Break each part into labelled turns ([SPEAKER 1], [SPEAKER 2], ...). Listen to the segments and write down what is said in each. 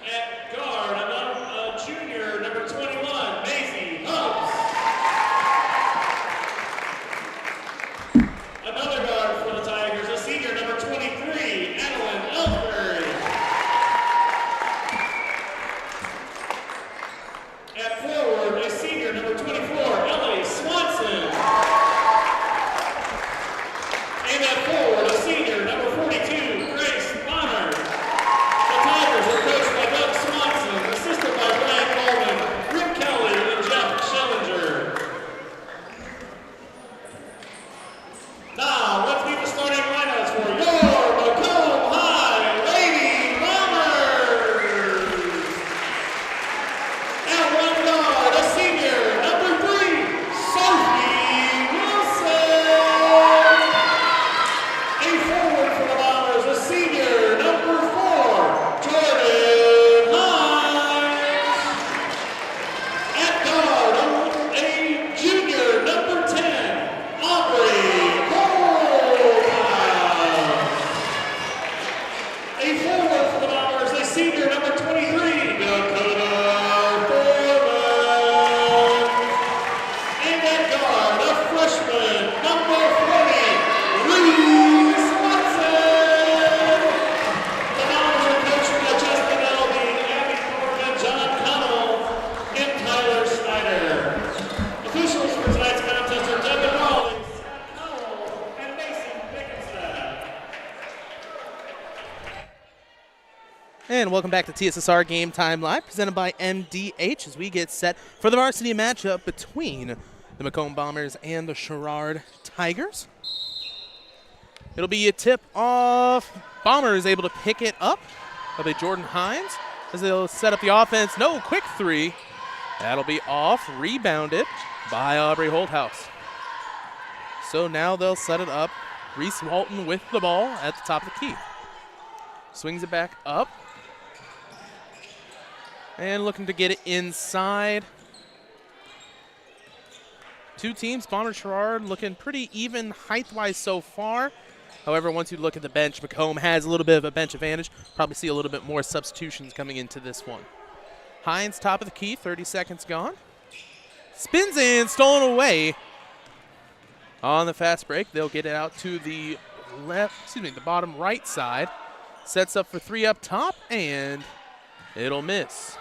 [SPEAKER 1] At guard, junior, number 21, Maisie Hopes. Another guard for the Tigers, a senior, number 23, Adeline Ellsbury. At forward, a senior, number 24, Ellie Swanson. And at forward, a senior, number 42, Grace Bonner. The Tigers are coached by Doug Swanson, assisted by Brian Coleman, Rick Kelly, and Jeff Schellinger. Now, let's meet the starting lineups for your Macomb High Lady Bombers. At one guard, a senior, number 3, Sophie Wilson. A forward for the Bombers, a senior, number 4, Jordan Hines. At guard, a junior, number 10, Aubrey Cole. A forward for the Bombers, a senior, number 23, Dakota Foreman. And at guard, a freshman, number 40, Lee Swanson. The Bombers are coached by Justin Elby, Abby Corbin, John Connell, and Tyler Snyder. Officials for tonight's contest are Devin Rawlings, Scott Cowell, and Mason Dickinson.
[SPEAKER 2] And welcome back to TSSR Game Time Live, presented by MDH, as we get set for the varsity matchup between the Macomb Bombers and the Sherrard Tigers. It'll be a tip-off. Bombers able to pick it up. That'll be Jordan Hines as they'll set up the offense. No, quick three. That'll be off, rebounded by Aubrey Holthouse. So now they'll set it up. Reese Walton with the ball at the top of the key. Swings it back up. And looking to get it inside. Two teams, Bomber Sherrard, looking pretty even height-wise so far. However, once you look at the bench, Macomb has a little bit of a bench advantage. Probably see a little bit more substitutions coming into this one. Hines, top of the key, 30 seconds gone. Spins in, stolen away. On the fast break, they'll get it out to the the bottom right side. Sets up for three up top, and it'll miss.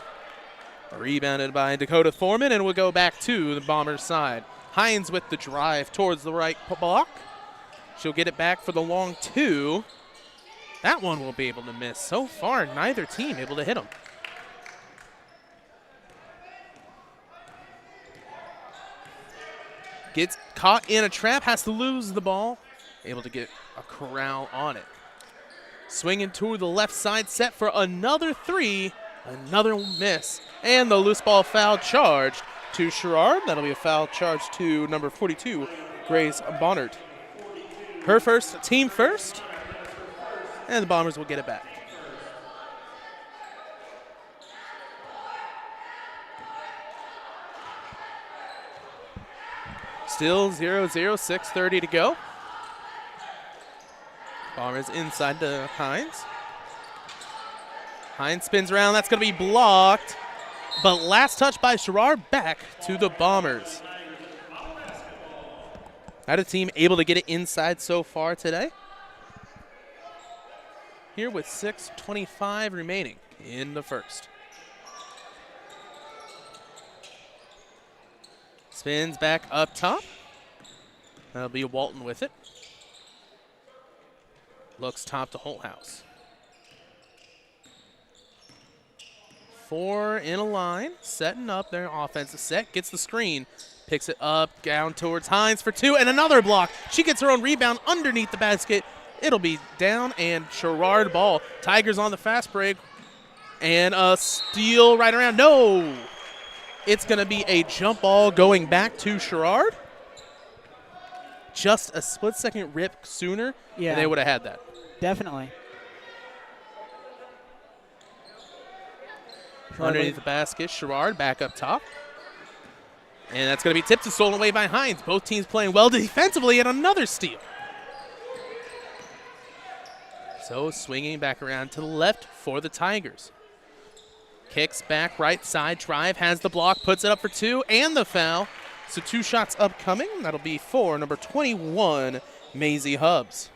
[SPEAKER 2] Rebounded by Dakota Foreman, and we'll go back to the Bombers' side. Hines with the drive towards the right block. She'll get it back for the long two. That one will be able to miss. So far, neither team able to hit them. Gets caught in a trap, has to lose the ball. Able to get a corral on it. Swinging to the left side, set for another three. Another miss. And the loose ball foul charged to Sherrard. That'll be a foul charge to number 42, Grace Bonnard. Her first, team first. And the Bombers will get it back. Still 0-0, 6:30 to go. Bombers inside to Hines. Hines spins around. That's going to be blocked. But last touch by Sherrard, back to the Bombers. Neither team able to get it inside so far today. Here with 6:25 remaining in the first. Spins back up top. That'll be Walton with it. Looks top to Holthouse. 4 in a line, setting up their offensive set, gets the screen, picks it up, down towards Hines for two, and another block. She gets her own rebound underneath the basket. It'll be down, and Sherrard ball. Tigers on the fast break, and a steal right around. No! It's going to be a jump ball going back to Sherrard. Just a split-second rip sooner, and they would have had that.
[SPEAKER 3] Definitely.
[SPEAKER 2] Underneath the basket, Sherrard back up top. And that's going to be tipped and stolen away by Hines. Both teams playing well defensively, and another steal. So swinging back around to the left for the Tigers. Kicks back right side, drive, has the block, puts it up for 2, and the foul. So 2 shots upcoming. That'll be for number 21, Maisie Hubbs.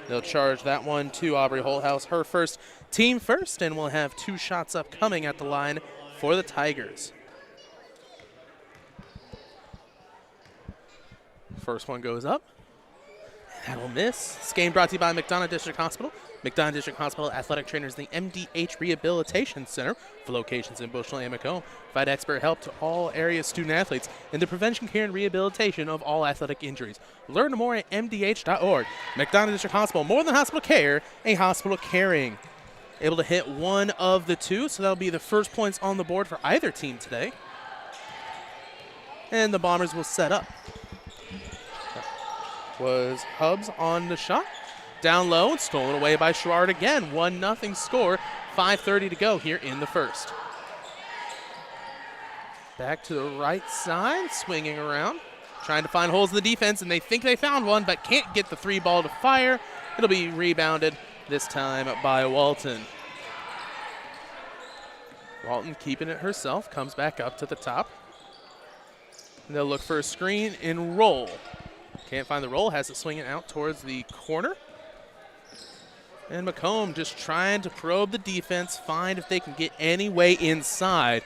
[SPEAKER 2] They'll charge that one to Aubrey Holthouse, her first, team first, and we'll have 2 shots upcoming at the line for the Tigers. First one goes up. That'll miss. This game brought to you by McDonough District Hospital. McDonough District Hospital Athletic Trainers, the MDH Rehabilitation Center for locations in Bushnell and Macomb. Provide expert help to all area student athletes in the prevention, care, and rehabilitation of all athletic injuries. Learn more at mdh.org. McDonough District Hospital, more than hospital care, a hospital caring. Able to hit one of the 2, so that'll be the first points on the board for either team today. And the Bombers will set up. Was Hubbs on the shot. Down low, stolen away by Sherrard again. 1-0 score, 5:30 to go here in the first. Back to the right side, swinging around, trying to find holes in the defense, and they think they found one, but can't get the 3 ball to fire. It'll be rebounded this time by Walton. Walton keeping it herself, comes back up to the top. And they'll look for a screen and roll. Can't find the roll, has it swinging out towards the corner. And Macomb just trying to probe the defense, find if they can get any way inside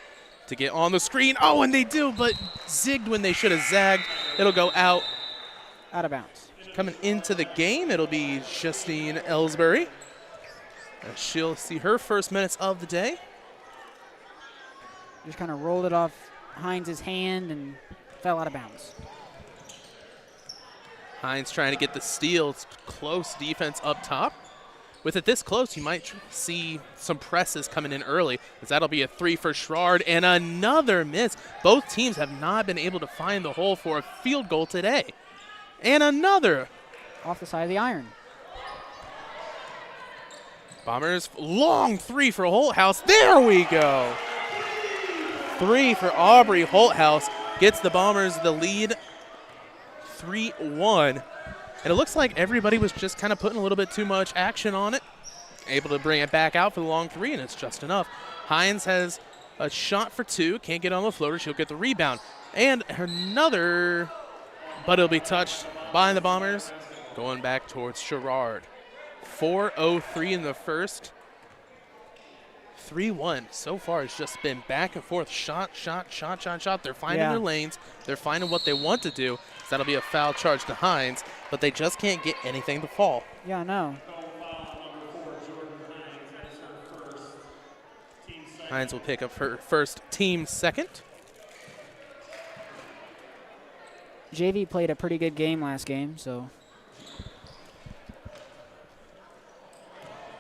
[SPEAKER 2] to get on the screen. Oh, and they do, but zigged when they should have zagged. It'll go out.
[SPEAKER 3] Out of bounds.
[SPEAKER 2] Coming into the game, it'll be Justine Ellsbury. She'll see her first minutes of the day.
[SPEAKER 3] Just kind of rolled it off Hines' hand and fell out of bounds.
[SPEAKER 2] Hines trying to get the steal. It's close defense up top. With it this close, you might see some presses coming in early, as that'll be a 3 for Sherrard and another miss. Both teams have not been able to find the hole for a field goal today. And another.
[SPEAKER 3] Off the side of the iron.
[SPEAKER 2] Bombers, long 3 for Holthouse. There we go. 3 for Aubrey Holthouse. Gets the Bombers the lead 3-1. And it looks like everybody was just kind of putting a little bit too much action on it. Able to bring it back out for the long 3, and it's just enough. Hines has a shot for 2. Can't get on the floater. She'll get the rebound. And another, but it'll be touched by the Bombers. Going back towards Sherrard. 4:03 in the first. 3-1. So far, it's just been back and forth. Shot, shot, shot, shot, shot. They're finding their lanes. They're finding what they want to do. So that'll be a foul charge to Hines, but they just can't get anything to fall.
[SPEAKER 3] Yeah, I know.
[SPEAKER 2] Hines will pick up her first, team second.
[SPEAKER 3] JV played a pretty good game last game, so.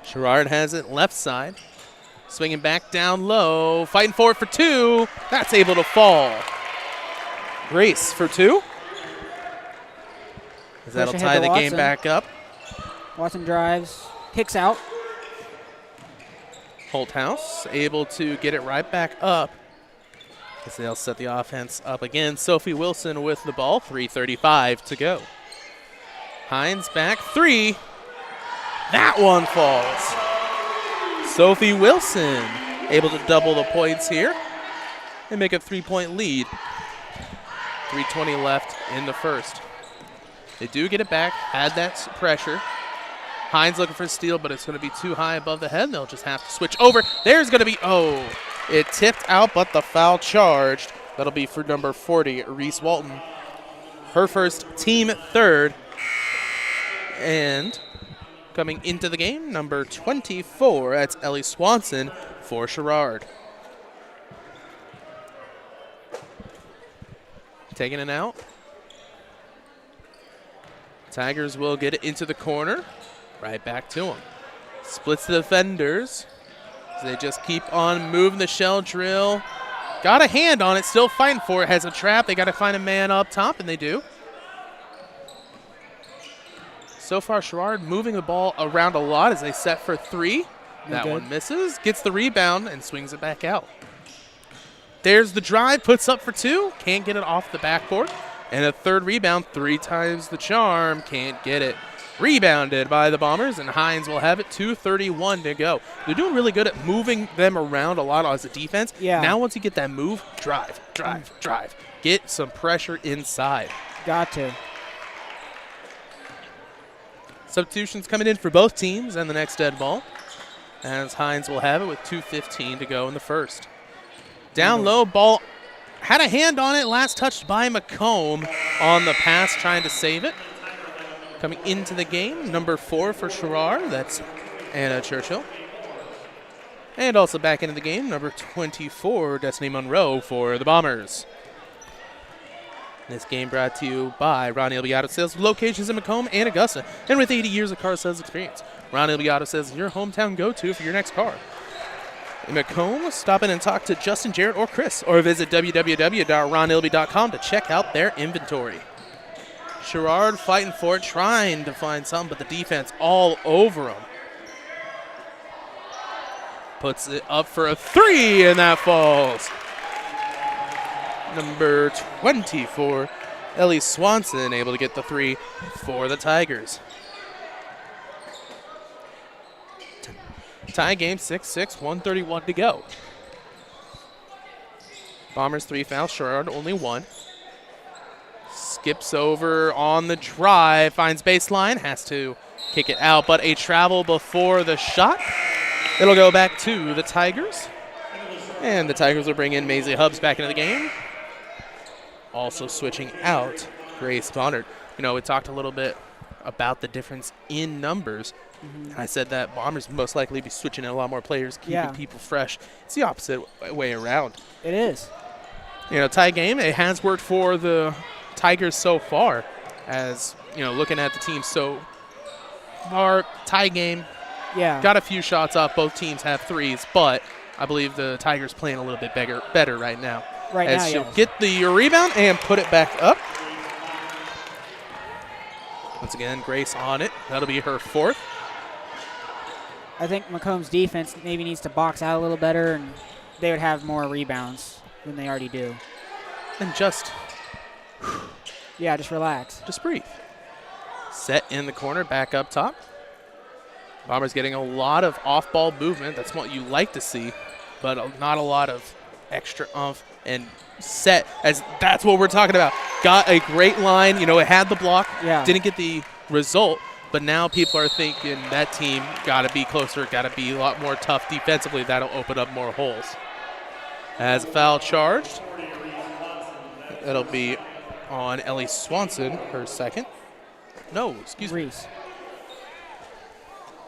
[SPEAKER 2] Sherrard has it left side. Swinging back down low, fighting for it for 2. That's able to fall. Grace for 2. As that'll tie the game back up.
[SPEAKER 3] Watson drives, kicks out.
[SPEAKER 2] Holthouse able to get it right back up. As they'll set the offense up again. Sophie Wilson with the ball, 3:35 to go. Hines back 3. That one falls. Sophie Wilson able to double the points here and make a 3-point lead. 3:20 left in the first. They do get it back, had that pressure. Hines looking for a steal, but it's going to be too high above the head. They'll just have to switch over. There's going to be, it tipped out, but the foul charged. That'll be for number 40, Reese Walton. Her first, team third. And coming into the game, number 24, that's Ellie Swanson for Sherrard. Taking it out. Tigers will get it into the corner. Right back to them. Splits the defenders. They just keep on moving the shell drill. Got a hand on it, still fighting for it. Has a trap. They got to find a man up top, and they do. So far, Sherrard moving the ball around a lot as they set for 3. That one misses. Gets the rebound and swings it back out. There's the drive, puts up for 2. Can't get it off the backboard. And a third rebound, 3 times the charm. Can't get it. Rebounded by the Bombers, and Hines will have it. 2:31 to go. They're doing really good at moving them around a lot as a defense.
[SPEAKER 3] Yeah.
[SPEAKER 2] Now once you get that move, drive, drive, drive. Get some pressure inside.
[SPEAKER 3] Got to.
[SPEAKER 2] Substitutions coming in for both teams and the next dead ball, as Hines will have it with 2:15 to go in the first. Down low, ball had a hand on it, last touched by Macomb on the pass, trying to save it. Coming into the game, number 4 for Sherrard, that's Anna Churchill. And also back into the game, number 24, Destiny Monroe for the Bombers. This game brought to you by Ron Ilby Auto Sales, with locations in Macomb and Augusta, and with 80 years of car sales experience. Ron Ilby Auto Sales is your hometown go-to for your next car. In Macomb, stop in and talk to Justin, Jarrett, or Chris, or visit www.ronilby.com to check out their inventory. Sherrard fighting for it, trying to find something, but the defense all over him. Puts it up for a 3, and that falls. Number 24, Ellie Swanson, able to get the 3 for the Tigers. Tie game 6-6, 1:31 to go. Bombers 3 fouls, Sherrard only 1. Skips over on the drive, finds baseline, has to kick it out, but a travel before the shot. It'll go back to the Tigers. And the Tigers will bring in Maisie Hubbs back into the game. Also switching out Grace Bonner. You know, we talked a little bit about the difference in numbers. I said that Bombers most likely be switching in a lot more players, keeping people fresh. It's the opposite way around.
[SPEAKER 3] It is.
[SPEAKER 2] You know, tie game, it has worked for the Tigers so far, as, you know, looking at the team so far, tie game, got a few shots off. Both teams have 3s, but I believe the Tigers playing a little bit better right now. As she'll get the rebound and put it back up. Once again, Grace on it. That'll be her 4th.
[SPEAKER 3] I think Macomb's defense maybe needs to box out a little better, and they would have more rebounds than they already do.
[SPEAKER 2] And just
[SPEAKER 3] relax.
[SPEAKER 2] Just breathe. Set in the corner, back up top. Bombers getting a lot of off-ball movement. That's what you like to see, but not a lot of extra oomph and set, as that's what we're talking about. Got a great line. You know, it had the block. Didn't get the result, but now people are thinking that team got to be closer, got to be a lot more tough defensively. That'll open up more holes. As a foul charged, that'll be on Ellie Swanson, her 2nd. No, excuse me.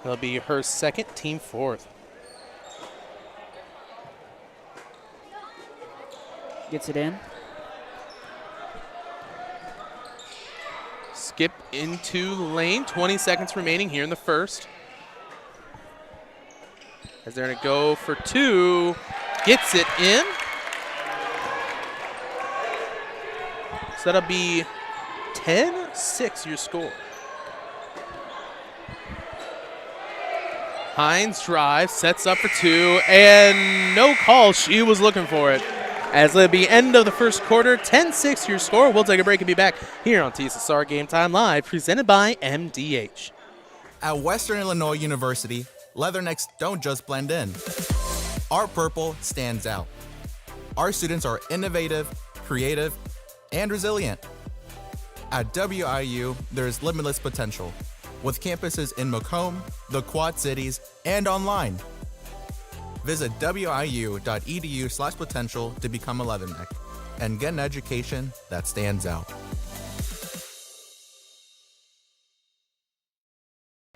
[SPEAKER 2] That'll be her 2nd, team 4th.
[SPEAKER 3] Gets it in.
[SPEAKER 2] Skip into the lane. 20 seconds remaining here in the first. As they're going to go for 2. Gets it in. So that'll be 10-6 your score. Hines drives, sets up for 2, and no call. She was looking for it. As it'll be end of the first quarter, 10-6 your score. We'll take a break and be back here on TSSR Game Time Live, presented by MDH.
[SPEAKER 4] At Western Illinois University, leathernecks don't just blend in. Our purple stands out. Our students are innovative, creative, and resilient. At WIU, there's limitless potential, with campuses in Macomb, the Quad Cities, and online. Visit wiu.edu/potential to become a leatherneck and get an education that stands out.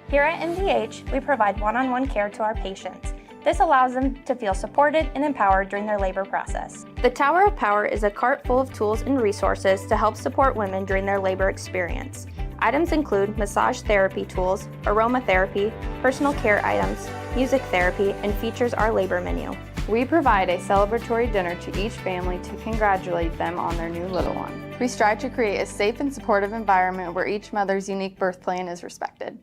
[SPEAKER 5] Here at MDH, we provide one-on-one care to our patients. This allows them to feel supported and empowered during their labor process. The Tower of Power is a cart full of tools and resources to help support women during their labor experience. Items include massage therapy tools, aromatherapy, personal care items, music therapy, and features our labor menu.
[SPEAKER 6] We provide a celebratory dinner to each family to congratulate them on their new little one. We strive to create a safe and supportive environment where each mother's unique birth plan is respected.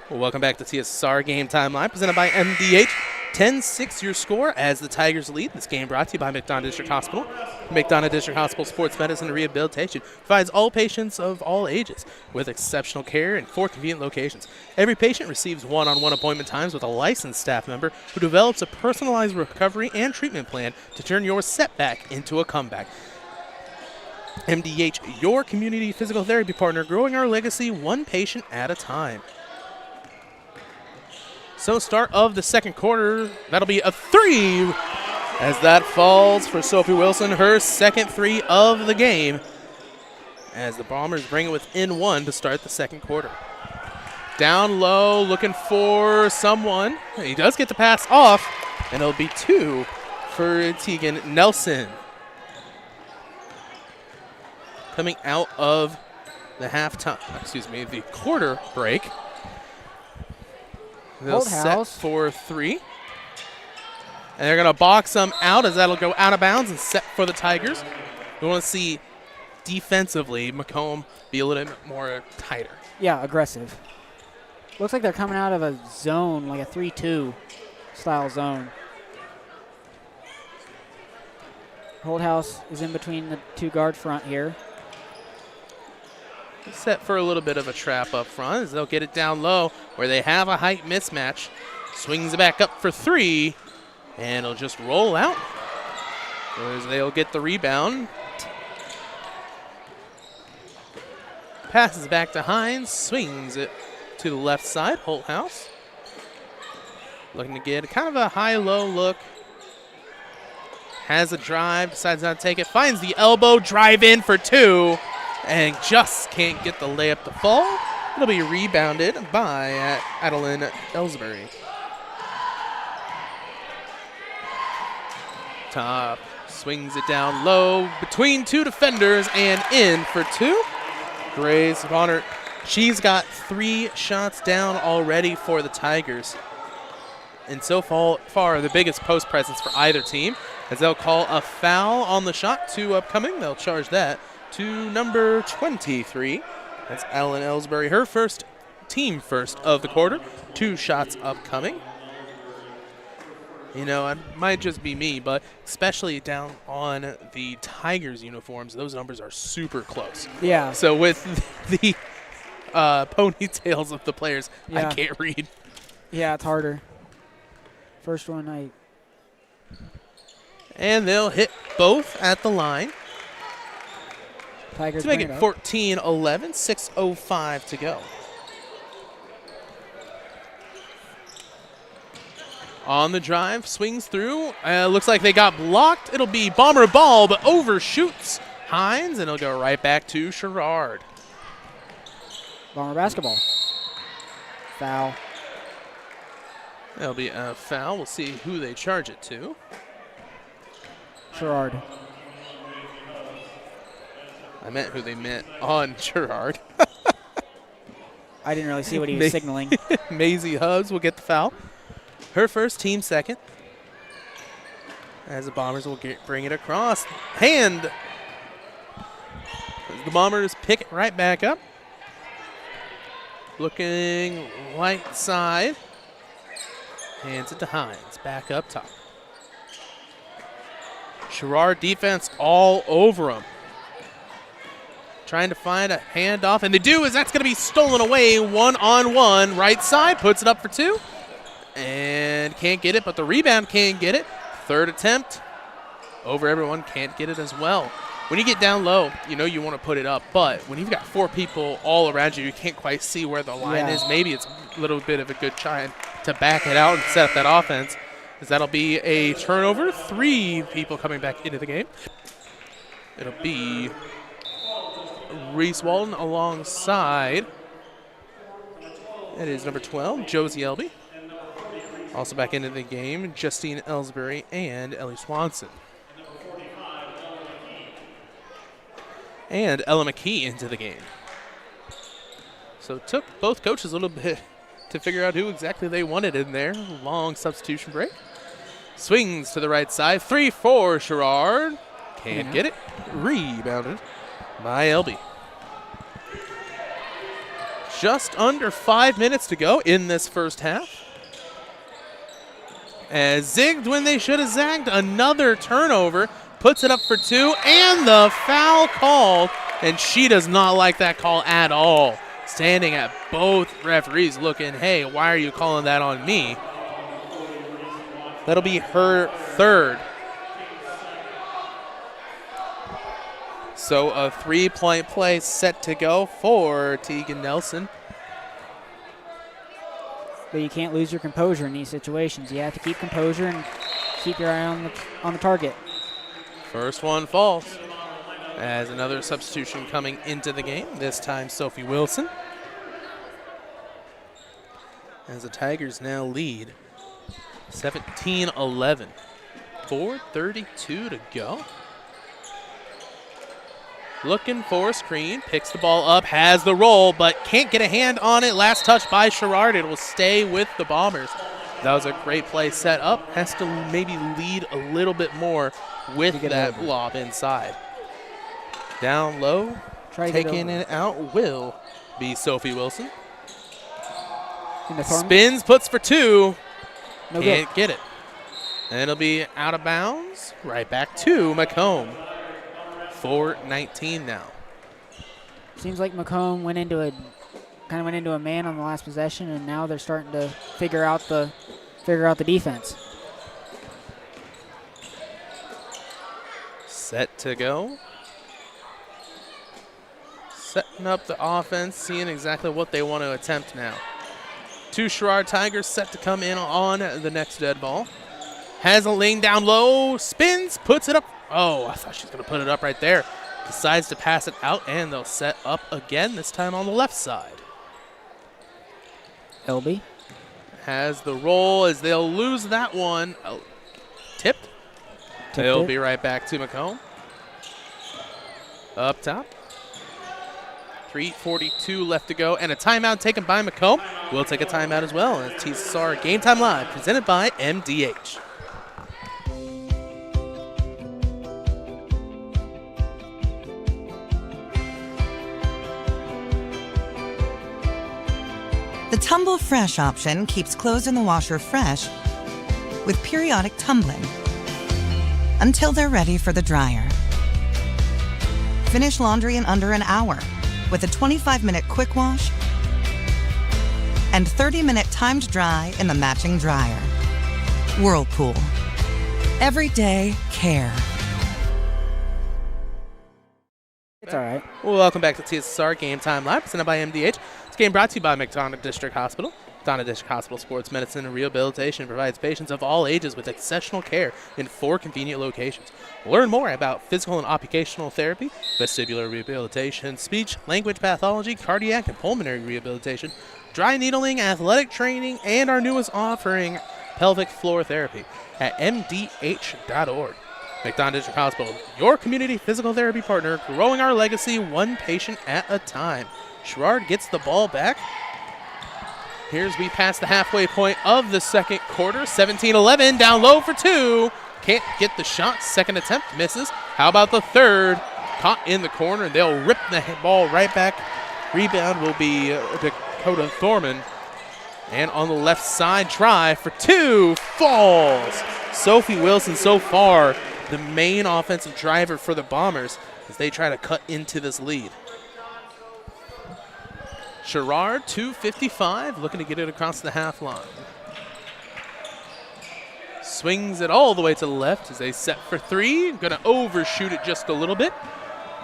[SPEAKER 2] Well, welcome back to TSSR Game Time Live, presented by MDH. 10-6 your score as the Tigers lead. This game brought to you by McDonough District Hospital. McDonough District Hospital Sports Medicine and Rehabilitation provides all patients of all ages with exceptional care in 4 convenient locations. Every patient receives one-on-one appointment times with a licensed staff member who develops a personalized recovery and treatment plan to turn your setback into a comeback. MDH, your community physical therapy partner, growing our legacy one patient at a time. So start of the second quarter, that'll be a 3 as that falls for Sophie Wilson, her second 3 of the game, as the Bombers bring it within 1 to start the second quarter. Down low, looking for someone. He does get the pass off, and it'll be 2 for Tegan Nelson. Coming out of the quarter break. They'll set for 3. And they're going to box them out as that'll go out of bounds and set for the Tigers. We want to see defensively Macomb be a little bit more tighter.
[SPEAKER 3] Yeah, aggressive. Looks like they're coming out of a zone, like a 3-2 style zone. Holdhouse is in between the 2 guard front here.
[SPEAKER 2] Set for a little bit of a trap up front as they'll get it down low where they have a height mismatch. Swings it back up for 3, and it'll just roll out as they'll get the rebound. Passes back to Hines, swings it to the left side. Holthouse looking to get kind of a high-low look. Has a drive, decides not to take it, finds the elbow, drive in for 2. And just can't get the layup to fall. It'll be rebounded by Adeline Ellsbury. Top swings it down low between 2 defenders and in for 2. Grace Bonner, she's got 3 shots down already for the Tigers. And so far, the biggest post presence for either team, as they'll call a foul on the shot. 2 upcoming, they'll charge that to number 23. That's Ellen Ellsbury, her team first of the quarter. 2 shots upcoming. You know, it might just be me, but especially down on the Tigers uniforms, those numbers are super close.
[SPEAKER 3] Yeah.
[SPEAKER 2] So with the ponytails of the players,
[SPEAKER 3] yeah.
[SPEAKER 2] I can't read.
[SPEAKER 3] Yeah, it's harder. First one,
[SPEAKER 2] And they'll hit both at the line.
[SPEAKER 3] Tigers
[SPEAKER 2] to make it 14-11, 6:05 to go. On the drive, swings through. Looks like they got blocked. It'll be Bomber ball, but overshoots Hines, and it'll go right back to Sherrard.
[SPEAKER 3] Bomber basketball. Foul.
[SPEAKER 2] That'll be a foul. We'll see who they charge it to.
[SPEAKER 3] Sherrard.
[SPEAKER 2] I meant who they meant on Sherrard.
[SPEAKER 3] I didn't really see what he was signaling.
[SPEAKER 2] Maisie Hubs will get the foul. Her first, team second. As the Bombers will bring it across. Hand. The Bombers pick it right back up. Looking right side. Hands it to Hines. Back up top. Sherrard defense all over him. Trying to find a handoff, and they do, as that's going to be stolen away. 1-on-1, right side, puts it up for 2. And can't get it, but the rebound can't get it. Third attempt. Over everyone, can't get it as well. When you get down low, you know you want to put it up, but when you've got 4 people all around you, you can't quite see where the line is. Maybe it's a little bit of a good try to back it out and set up that offense, as that'll be a turnover. 3 people coming back into the game. It'll be Reese Walton alongside. It is number 12, Josie Elby. Also back into the game, Justine Ellsbury and Ellie Swanson. And Ella McKee into the game. So it took both coaches a little bit to figure out who exactly they wanted in there. Long substitution break. Swings to the right side. 3 for Sherrard. Can't get it. Rebounded by Elby. Just under 5 minutes to go in this first half. As zigged when they should have zagged. Another turnover. Puts it up for 2, and the foul called. And she does not like that call at all. Standing at both referees looking, hey, why are you calling that on me? That'll be her third. So a 3-point play set to go for Tegan Nelson.
[SPEAKER 3] But you can't lose your composure in these situations. You have to keep composure and keep your eye on the target.
[SPEAKER 2] First one falls. As another substitution coming into the game, this time Sophie Wilson. As the Tigers now lead 17-11. 4:32 to go. Looking for a screen, picks the ball up, has the roll, but can't get a hand on it. Last touch by Sherrard. It will stay with the Bombers. That was a great play set up. Has to maybe lead a little bit more with that lob inside. Down low, taking it out will be Sophie Wilson. Spins, puts for 2. Can't get it. And it'll be out of bounds. Right back to Macomb. 4:19 now.
[SPEAKER 3] Seems like Macomb went into a man on the last possession, and now they're starting to figure out the defense.
[SPEAKER 2] Set to go. Setting up the offense, seeing exactly what they want to attempt now. 2 Sherrard Tigers set to come in on the next dead ball. Has a lane down low, spins, puts it up. Oh, I thought she was going to put it up right there. Decides to pass it out, and they'll set up again, this time on the left side.
[SPEAKER 3] Elby
[SPEAKER 2] has the roll as they'll lose that one. Oh, tipped. They'll be right back to Macomb. Up top. 3:42 left to go, and a timeout taken by Macomb. We'll take a timeout as well. It's TSSR Game Time Live, presented by MDH.
[SPEAKER 7] The Tumble Fresh option keeps clothes in the washer fresh with periodic tumbling until they're ready for the dryer. Finish laundry in under an hour with a 25-minute quick wash and 30-minute timed dry in the matching dryer. Whirlpool. Everyday care.
[SPEAKER 3] It's all right.
[SPEAKER 2] Well, welcome back to TSSR Game Time Live, presented by MDH. This game brought to you by McDonough District Hospital. McDonough District Hospital Sports Medicine and Rehabilitation provides patients of all ages with exceptional care in 4 convenient locations. Learn more about physical and occupational therapy, vestibular rehabilitation, speech, language pathology, cardiac and pulmonary rehabilitation, dry needling, athletic training, and our newest offering, pelvic floor therapy at mdh.org. McDonough District Hospital, your community physical therapy partner, growing our legacy one patient at a time. Sherrard gets the ball back. Here's we pass the halfway point of the second quarter. 17-11, down low for 2. Can't get the shot. Second attempt misses. How about the third? Caught in the corner. They'll rip the ball right back. Rebound will be Dakota Thorman. And on the left side, try for 2. Falls. Sophie Wilson so far the main offensive driver for the Bombers as they try to cut into this lead. Sherrard, 2:55, looking to get it across the half line. Swings it all the way to the left as they set for 3. Going to overshoot it just a little bit.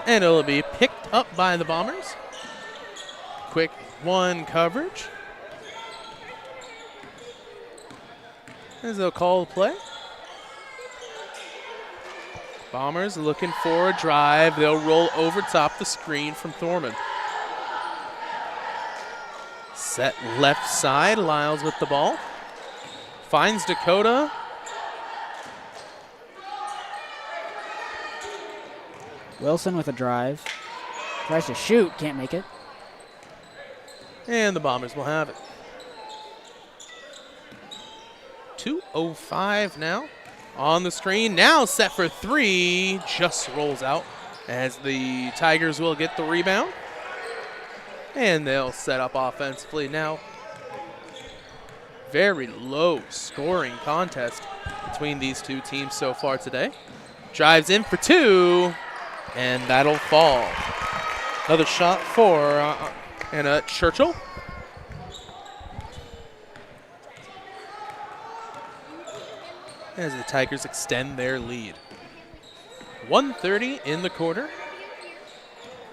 [SPEAKER 2] And it'll be picked up by the Bombers. Quick 1 coverage. As they'll call the play. Bombers looking for a drive. They'll roll over top the screen from Thorman. Set left side, Lyles with the ball. Finds Dakota.
[SPEAKER 3] Wilson with a drive. Tries to shoot, can't make it.
[SPEAKER 2] And the Bombers will have it. 2:05 now on the screen. Now set for 3. Just rolls out as the Tigers will get the rebound. And they'll set up offensively now. very low scoring contest between these two teams so far today. Drives in for two, and that'll fall. Another shot for Anna Churchill. As the Tigers extend their lead. 1:30 in the quarter.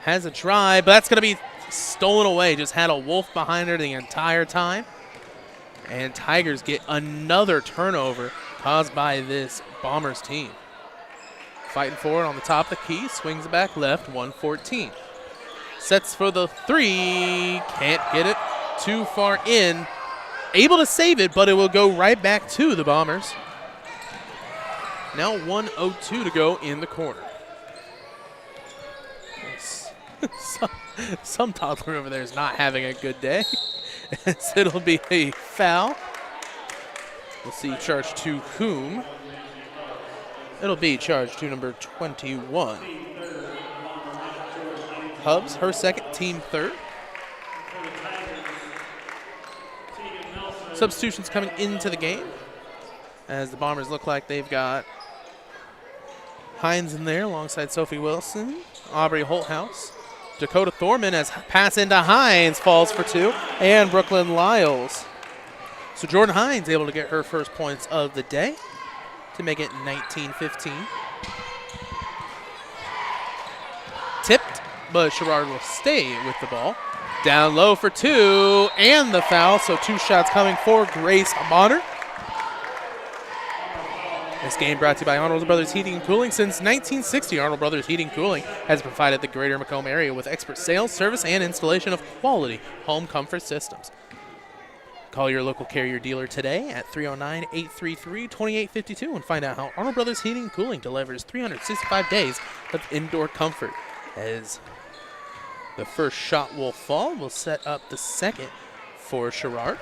[SPEAKER 2] Has a drive, but that's going to be stolen away. Just had a wolf behind her the entire time. And Tigers get another turnover caused by this Bombers team. Fighting for it on the top of the key. Swings it back left, 114. Sets for the three. Can't get it too far in. Able to save it, but it will go right back to the Bombers. Now 1:02 to go in the quarter. Some toddler over there is not having a good day. As it'll be a foul. We'll see charge to whom. It'll be charge to number 21. Hubs, her second, team third. Substitutions coming into the game as the Bombers look like they've got Hines in there alongside Sophie Wilson, Aubrey Holthouse. Dakota Thorman as pass into Hines falls for two, and Brooklyn Lyles. So Jordan Hines able to get her first points of the day to make it 19-15. Tipped, but Sherrard will stay with the ball. Down low for two, and the foul, so two shots coming for Grace Bonner. This game brought to you by Arnold Brothers Heating and Cooling. Since 1960, Arnold Brothers Heating and Cooling has provided the greater Macomb area with expert sales, service, and installation of quality home comfort systems. Call your local Carrier dealer today at 309-833-2852 and find out how Arnold Brothers Heating and Cooling delivers 365 days of indoor comfort. As the first shot will fall, we'll set up the second for Sherrard.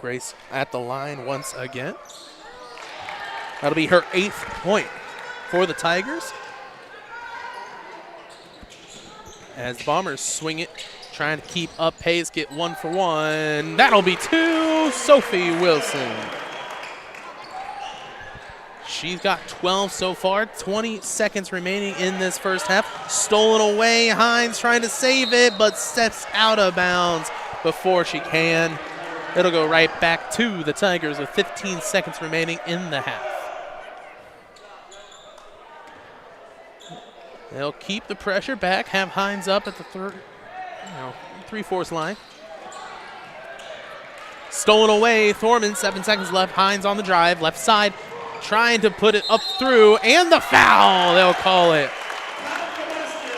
[SPEAKER 2] Grace at the line once again. That'll be her 8th point for the Tigers. As Bombers swing it, trying to keep up pace, get 1 for 1. That'll be two, Sophie Wilson. She's got 12 so far, 20 seconds remaining in this first half. Stolen away, Hines trying to save it, but steps out of bounds before she can. It'll go right back to the Tigers with 15 seconds remaining in the half. They'll keep the pressure back, have Hines up at the three-fourths line. Stolen away, Thorman, 7 seconds left. Hines on the drive, left side, trying to put it up through, and the foul, they'll call it.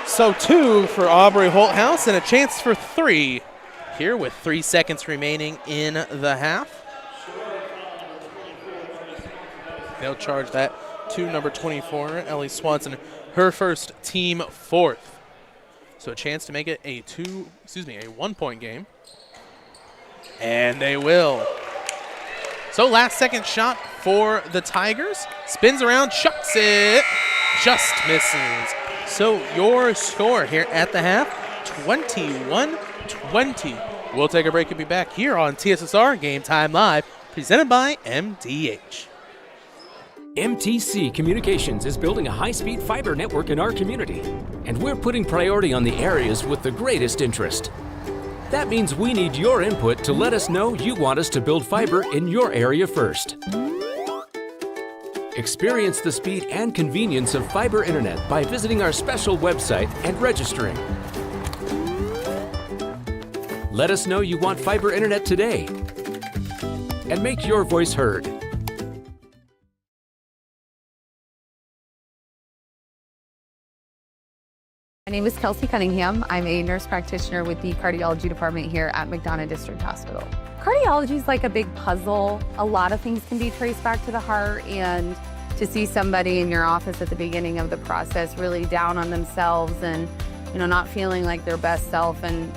[SPEAKER 2] So 2 for Aubrey Holthouse and a chance for 3 here with 3 seconds remaining in the half. They'll charge that to number 24, Ellie Swanson, her first, team 4th. So a chance to make it a 1-point game. And they will. So last second shot for the Tigers. Spins around, chucks it, just misses. So your score here at the half, 21-20. We'll take a break and be back here on TSSR Game Time Live, presented by MDH.
[SPEAKER 8] MTC Communications is building a high-speed fiber network in our community, and we're putting priority on the areas with the greatest interest. That means we need your input to let us know you want us to build fiber in your area first. Experience the speed and convenience of fiber internet by visiting our special website and registering. Let us know you want fiber internet today, and make your voice heard.
[SPEAKER 6] My name is Kelsey Cunningham. I'm a nurse practitioner with the cardiology department here at McDonough District Hospital. Cardiology is like a big puzzle. A lot of things can be traced back to the heart, and to see somebody in your office at the beginning of the process really down on themselves and not feeling like their best self, and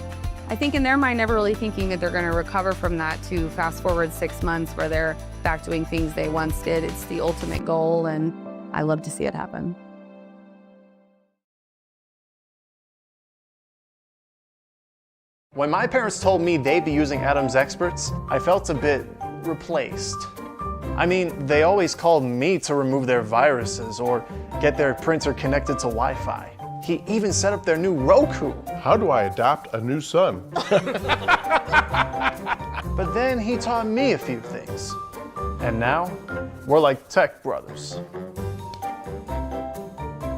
[SPEAKER 6] I think in their mind never really thinking that they're going to recover from that, to fast forward 6 months where they're back doing things they once did. It's the ultimate goal, and I love to see it happen.
[SPEAKER 9] When my parents told me they'd be using Adam's Experts, I felt a bit replaced. I mean, they always called me to remove their viruses or get their printer connected to Wi-Fi. He even set up their new Roku.
[SPEAKER 10] How do I adopt a new son?
[SPEAKER 9] But then he taught me a few things. And now, we're like tech brothers.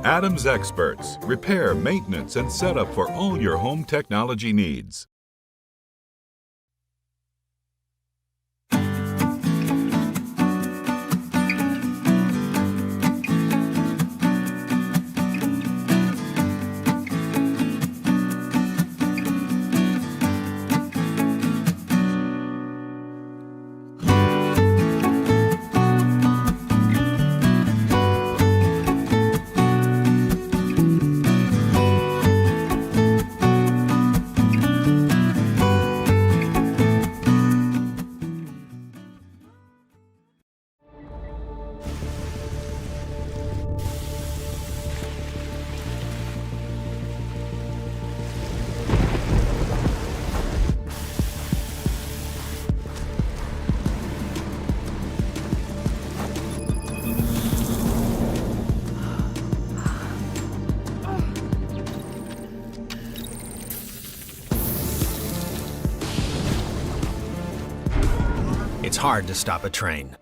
[SPEAKER 11] Adam's Experts. Repair, maintenance, and setup for all your home technology needs.
[SPEAKER 12] It's hard to stop a train.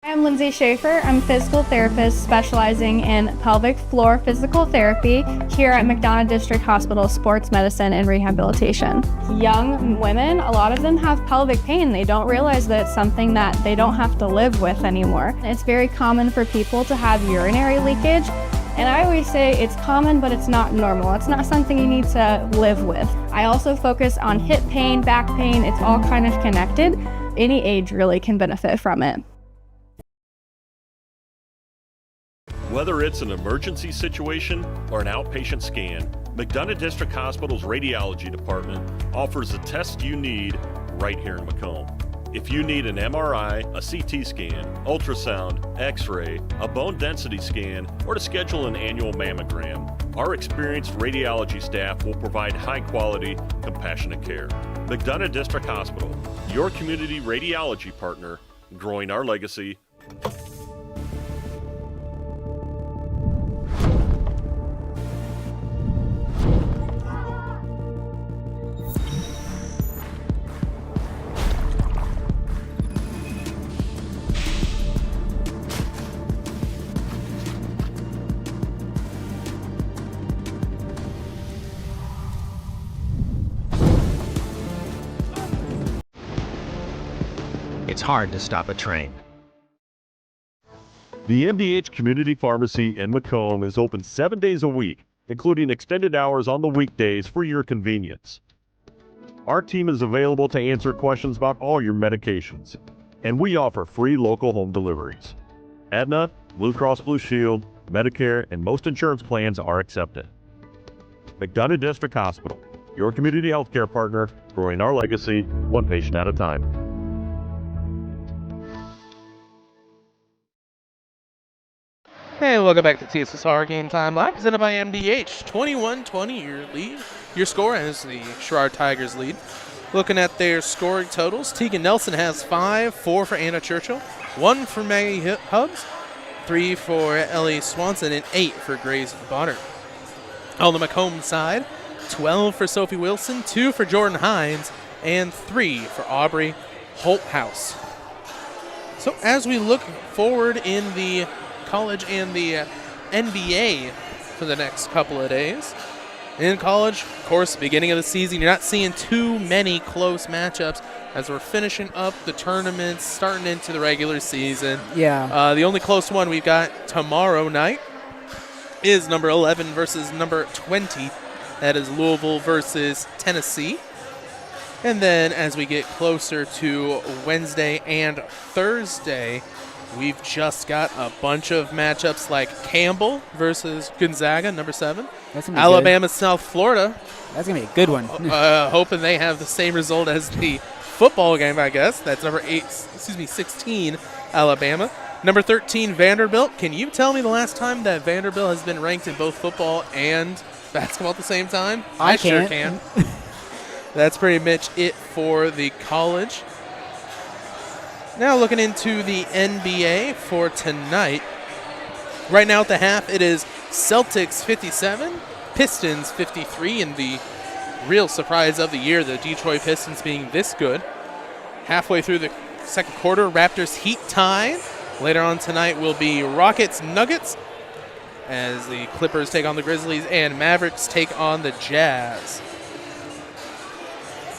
[SPEAKER 5] I'm Lindsay Schaefer. I'm a physical therapist specializing in pelvic floor physical therapy here at McDonough District Hospital Sports Medicine and Rehabilitation. Young women, a lot of them have pelvic pain. They don't realize that it's something that they don't have to live with anymore. It's very common for people to have urinary leakage. And I always say it's common, but it's not normal. It's not something you need to live with. I also focus on hip pain, back pain. It's all kind of connected. Any age really can benefit from it.
[SPEAKER 13] Whether it's an emergency situation or an outpatient scan, McDonough District Hospital's radiology department offers the test you need right here in Macomb. If you need an MRI, a CT scan, ultrasound, X-ray, a bone density scan, or to schedule an annual mammogram, our experienced radiology staff will provide high-quality, compassionate care. McDonough District Hospital, your community radiology partner, growing our legacy.
[SPEAKER 12] It's hard to stop a train.
[SPEAKER 13] The MDH Community Pharmacy in Macomb is open 7 days a week, including extended hours on the weekdays for your convenience. Our team is available to answer questions about all your medications, and we offer free local home deliveries. Aetna, Blue Cross Blue Shield, Medicare, and most insurance plans are accepted. McDonough District Hospital, your community healthcare partner, growing our legacy one patient at a time.
[SPEAKER 2] Hey, welcome back to TSSR Game Time Live, presented by MDH. 21-20 your lead. Your score is the Sherrard Tigers lead. Looking at their scoring totals, Tegan Nelson has 5, 4 for Anna Churchill, 1 for Maggie Hubbs, 3 for Ellie Swanson, and 8 for Grace Bonner. On the Macomb side, 12 for Sophie Wilson, 2 for Jordan Hines, and 3 for Aubrey Holthouse. So as we look forward in the college and the NBA for the next couple of days. In college, of course, beginning of the season, you're not seeing too many close matchups as we're finishing up the tournaments, starting into the regular season.
[SPEAKER 3] Yeah.
[SPEAKER 2] The only close one we've got tomorrow night is number 11 versus number 20. That is Louisville versus Tennessee. And then as we get closer to Wednesday and Thursday, we've just got a bunch of matchups like Campbell versus Gonzaga, number 7. Alabama, good. South Florida.
[SPEAKER 3] That's going to be a good one.
[SPEAKER 2] Hoping they have the same result as the football game, I guess. That's number 16, Alabama. Number 13, Vanderbilt. Can you tell me the last time that Vanderbilt has been ranked in both football and basketball at the same time?
[SPEAKER 3] I
[SPEAKER 2] sure
[SPEAKER 3] can't.
[SPEAKER 2] can. That's pretty much it for the college. Now looking into the NBA for tonight. Right now at the half, it is Celtics 57, Pistons 53, and the real surprise of the year, the Detroit Pistons being this good. Halfway through the second quarter, Raptors Heat tie. Later on tonight will be Rockets Nuggets as the Clippers take on the Grizzlies and Mavericks take on the Jazz.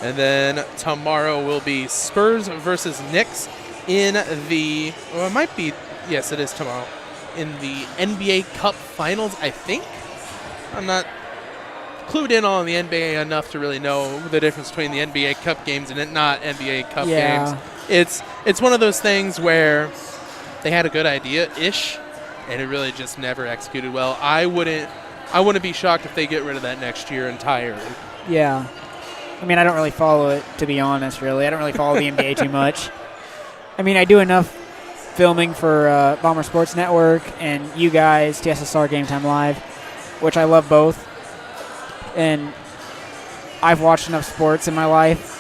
[SPEAKER 2] And then tomorrow will be Spurs versus Knicks in the, well, it might be, yes, it is tomorrow, in the NBA Cup Finals, I think. I'm not clued in on the NBA enough to really know the difference between the NBA Cup games and not NBA Cup games. It's one of those things where they had a good idea-ish, and it really just never executed well. I wouldn't be shocked if they get rid of that next year entirely.
[SPEAKER 3] Yeah. I mean, I don't really follow it, to be honest, really. I don't really follow the NBA too much. I mean, I do enough filming for Bomber Sports Network and you guys, TSSR Game Time Live, which I love both. And I've watched enough sports in my life.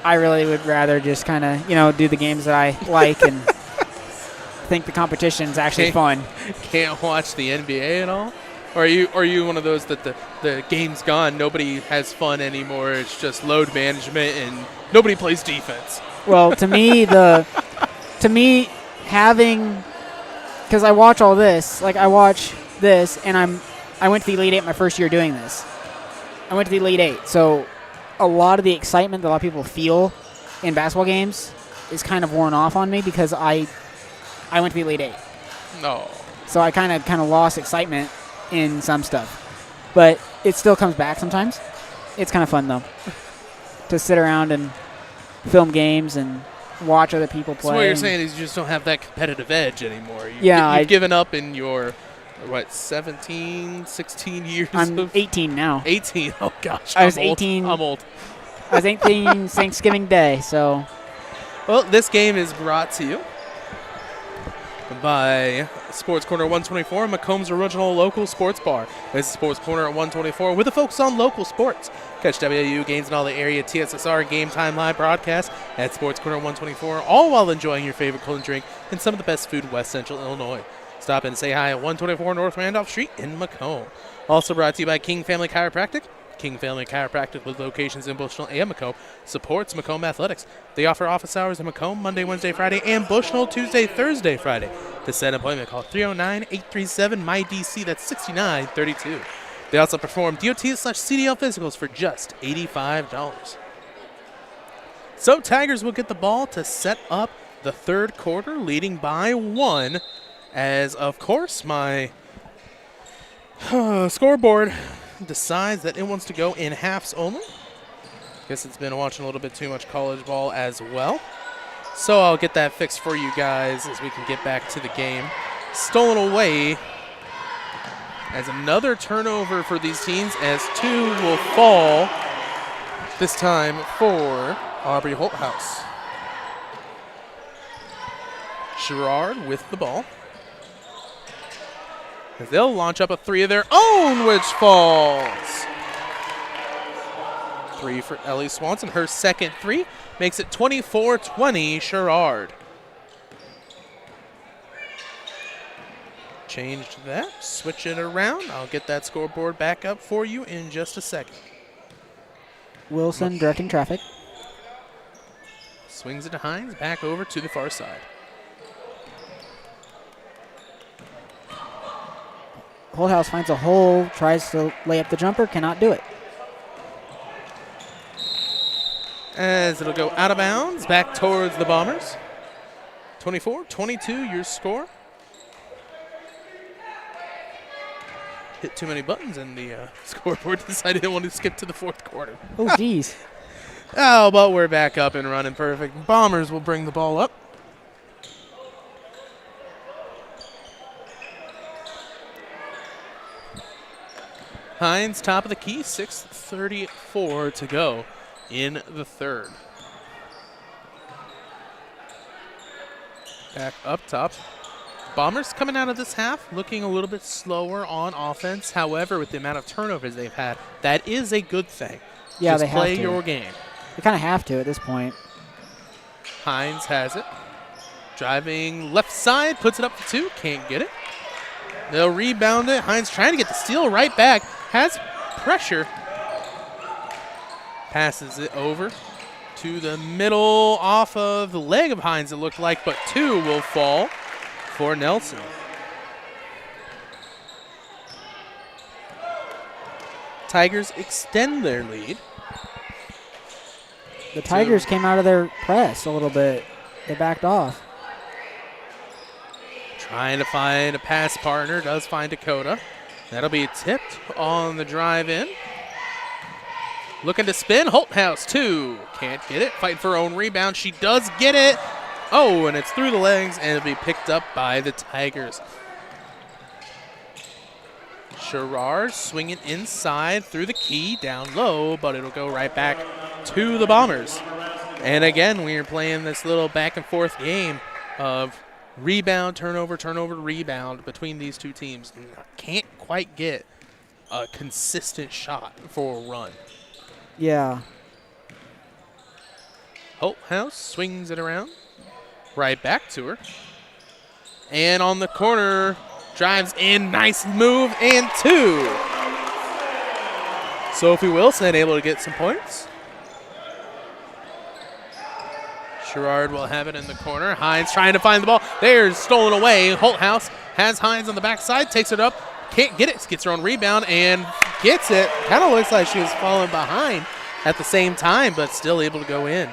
[SPEAKER 3] I really would rather just kind of, do the games that I like and think the competition's actually fun.
[SPEAKER 2] Can't watch the NBA at all? Or are you one of those that the game's gone, nobody has fun anymore, it's just load management and nobody plays defense?
[SPEAKER 3] Well, to me, having, because I watch all this, like I watch this, and I went to the Elite Eight my first year doing this. I went to the Elite Eight, so a lot of the excitement that a lot of people feel in basketball games is kind of worn off on me because I went to the Elite Eight.
[SPEAKER 2] No.
[SPEAKER 3] So I kind of lost excitement in some stuff, but it still comes back sometimes. It's kind of fun though to sit around and film games and watch other people play.
[SPEAKER 2] So what you're saying is you just don't have that competitive edge anymore.
[SPEAKER 3] You've
[SPEAKER 2] given up in your 17, 16 years.
[SPEAKER 3] I'm 18 now.
[SPEAKER 2] 18. Oh gosh.
[SPEAKER 3] I was 18.
[SPEAKER 2] I'm old.
[SPEAKER 3] I was 18 Thanksgiving Day. So.
[SPEAKER 2] Well, this game is brought to you by Sports Corner 124, Macomb's original local sports bar. This is Sports Corner at 124 with a focus on local sports. Catch WU games in all the area TSSR Game Time live broadcast at Sports Corner 124, all while enjoying your favorite cold drink and some of the best food in West Central Illinois. Stop in and say hi at 124 North Randolph Street in Macomb. Also brought to you by King Family Chiropractic. King Family Chiropractic with locations in Bushnell and Macomb supports Macomb Athletics. They offer office hours in Macomb Monday, Wednesday, Friday, and Bushnell Tuesday, Thursday, Friday. To set an appointment, call 309-837-MyDC. That's 6932. They also perform DOT/CDL physicals for just $85. So Tigers will get the ball to set up the third quarter, leading by 1, as, of course, my scoreboard decides that it wants to go in halves only. Guess it's been watching a little bit too much college ball as well. So I'll get that fixed for you guys as we can get back to the game. Stolen away as another turnover for these teams, as 2 will fall, this time for Aubrey Holthouse. Sherrard with the ball, as they'll launch up a 3 of their own, which falls. 3 for Ellie Swanson. Her second 3 makes it 24-20 Sherrard. Changed that, switch it around. I'll get that scoreboard back up for you in just a second.
[SPEAKER 3] Wilson directing traffic.
[SPEAKER 2] Swings it to Hines, back over to the far side.
[SPEAKER 3] Holthouse finds a hole, tries to lay up the jumper, cannot do it.
[SPEAKER 2] As it'll go out of bounds, back towards the Bombers. 24-22, your score. Hit too many buttons and the scoreboard decided it wanted to skip to the fourth quarter.
[SPEAKER 3] Oh, geez.
[SPEAKER 2] Oh, but we're back up and running perfect. Bombers will bring the ball up. Hines, top of the key, 6:34 to go in the third. Back up top. Bombers coming out of this half looking a little bit slower on offense. However, with the amount of turnovers they've had, that is a good thing.
[SPEAKER 3] Yeah,
[SPEAKER 2] Just
[SPEAKER 3] they have
[SPEAKER 2] play
[SPEAKER 3] to.
[SPEAKER 2] your game.
[SPEAKER 3] They kind of have to at this point.
[SPEAKER 2] Hines has it. Driving left side, puts it up for 2, can't get it. They'll rebound it. Hines trying to get the steal right back. Has pressure. Passes it over to the middle off of the leg of Hines, it looked like, but 2 will fall for Nelson. Tigers extend their lead.
[SPEAKER 3] The Tigers came out of their press a little bit. They backed off.
[SPEAKER 2] Trying to find a pass partner, does find Dakota. That'll be tipped on the drive in. Looking to spin, Holthouse 2. Can't get it, fighting for her own rebound. She does get it. Oh, and it's through the legs, and it'll be picked up by the Tigers. Sherrard swinging inside through the key, down low, but it'll go right back to the Bombers. And again, we are playing this little back and forth game of rebound, turnover, turnover, rebound between these two teams. Can't quite get a consistent shot for a run.
[SPEAKER 3] Yeah.
[SPEAKER 2] Holthouse swings it around. Right back to her. And on the corner, drives in, nice move, and 2. Sophie Wilson able to get some points. Sherrard will have it in the corner. Hines trying to find the ball. There's stolen away. Holthouse has Hines on the backside, takes it up, can't get it, gets her own rebound and gets it. Kind of looks like she was falling behind at the same time, but still able to go in.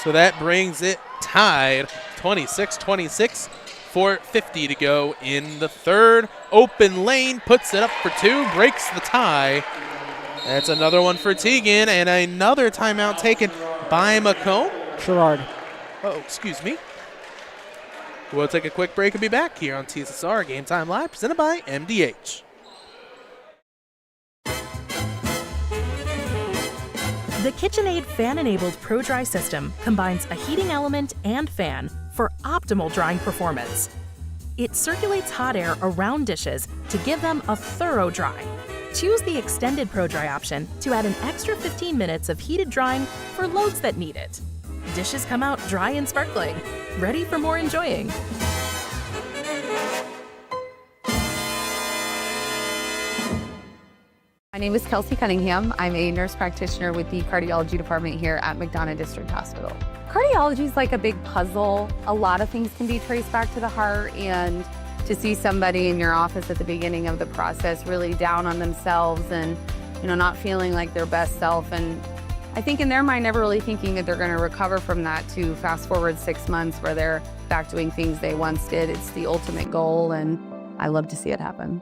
[SPEAKER 2] So that brings it tied, 26-26, 4:50 to go in the third. Open lane, puts it up for 2, breaks the tie. That's another one for Teagan, and another timeout taken by Macomb.
[SPEAKER 3] Sherrard.
[SPEAKER 2] Oh, excuse me. We'll take a quick break and be back here on TSSR Game Time Live, presented by MDH.
[SPEAKER 14] The KitchenAid fan-enabled Pro Dry system combines a heating element and fan for optimal drying performance. It circulates hot air around dishes to give them a thorough dry. Choose the extended Pro Dry option to add an extra 15 minutes of heated drying for loads that need it. Dishes come out dry and sparkling, ready for more enjoying.
[SPEAKER 6] My name is Kelsey Cunningham. I'm a nurse practitioner with the cardiology department here at McDonough District Hospital. Cardiology is like a big puzzle. A lot of things can be traced back to the heart, and to see somebody in your office at the beginning of the process really down on themselves and, not feeling like their best self, and I think in their mind never really thinking that they're going to recover from that, to fast forward 6 months where they're back doing things they once did. It's the ultimate goal, and I love to see it happen.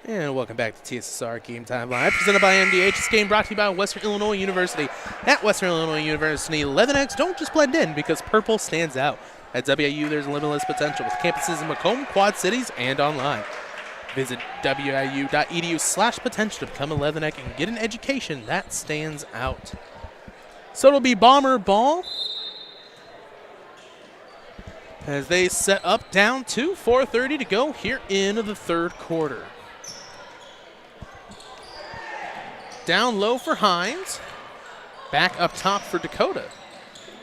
[SPEAKER 2] And welcome back to TSSR Game Time Live, presented by MDH. This game brought to you by Western Illinois University. At Western Illinois University, Leathernecks don't just blend in because purple stands out. At WIU, there's limitless potential with campuses in Macomb, Quad Cities, and online. Visit wiu.edu/potential to become a Leatherneck and get an education that stands out. So it'll be Bomber ball as they set up down 2, 4:30 to go here in the third quarter. Down low for Hines. Back up top for Dakota.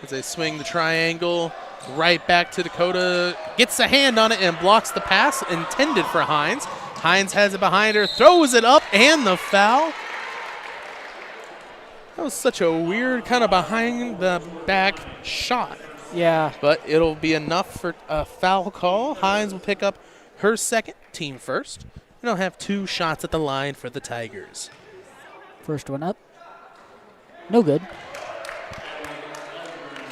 [SPEAKER 2] As they swing the triangle right back to Dakota. Gets a hand on it and blocks the pass intended for Hines. Hines has it behind her, throws it up, and the foul. That was such a weird kind of behind the back shot.
[SPEAKER 3] Yeah.
[SPEAKER 2] But it'll be enough for a foul call. Hines will pick up her second, team first. And they'll have 2 shots at the line for the Tigers.
[SPEAKER 3] First one up. No good.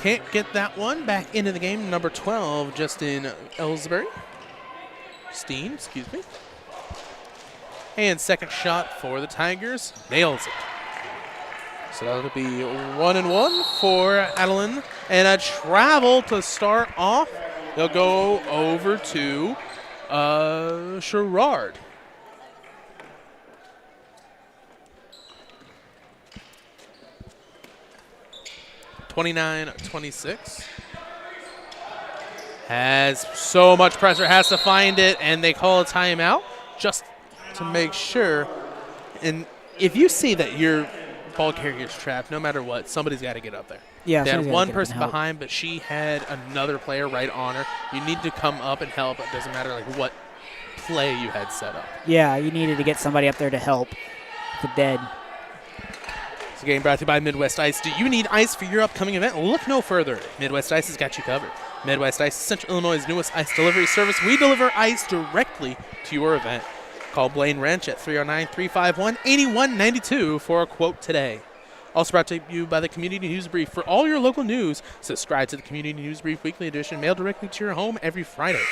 [SPEAKER 2] Can't get that one back into the game. Number 12, Justin Steen, excuse me. And second shot for the Tigers. Nails it. So that'll be 1-1 for Adeline. And a travel to start off. They'll go over to Sherrard. (29-26). Has so much pressure, has to find it, and they call a timeout just to make sure. And if you see that your ball carrier's trapped, no matter what, somebody's got to get up there.
[SPEAKER 3] Yeah,
[SPEAKER 2] they had
[SPEAKER 3] somebody's gotta
[SPEAKER 2] one
[SPEAKER 3] get up
[SPEAKER 2] person
[SPEAKER 3] and help.
[SPEAKER 2] behind, but she had another player right on her. You need to come up and help. It doesn't matter like what play you had set up.
[SPEAKER 3] Yeah, you needed to get somebody up there to help the dead.
[SPEAKER 2] It's a game brought to you by Midwest Ice. Do you need ice for your upcoming event? Look no further. Midwest Ice has got you covered. Midwest Ice is Central Illinois' newest ice delivery service. We deliver ice directly to your event. Call Blaine Wrench at 309-351-8192 for a quote today. Also brought to you by the Community News Brief. For all your local news, subscribe to the Community News Brief Weekly Edition, mailed directly to your home every Friday.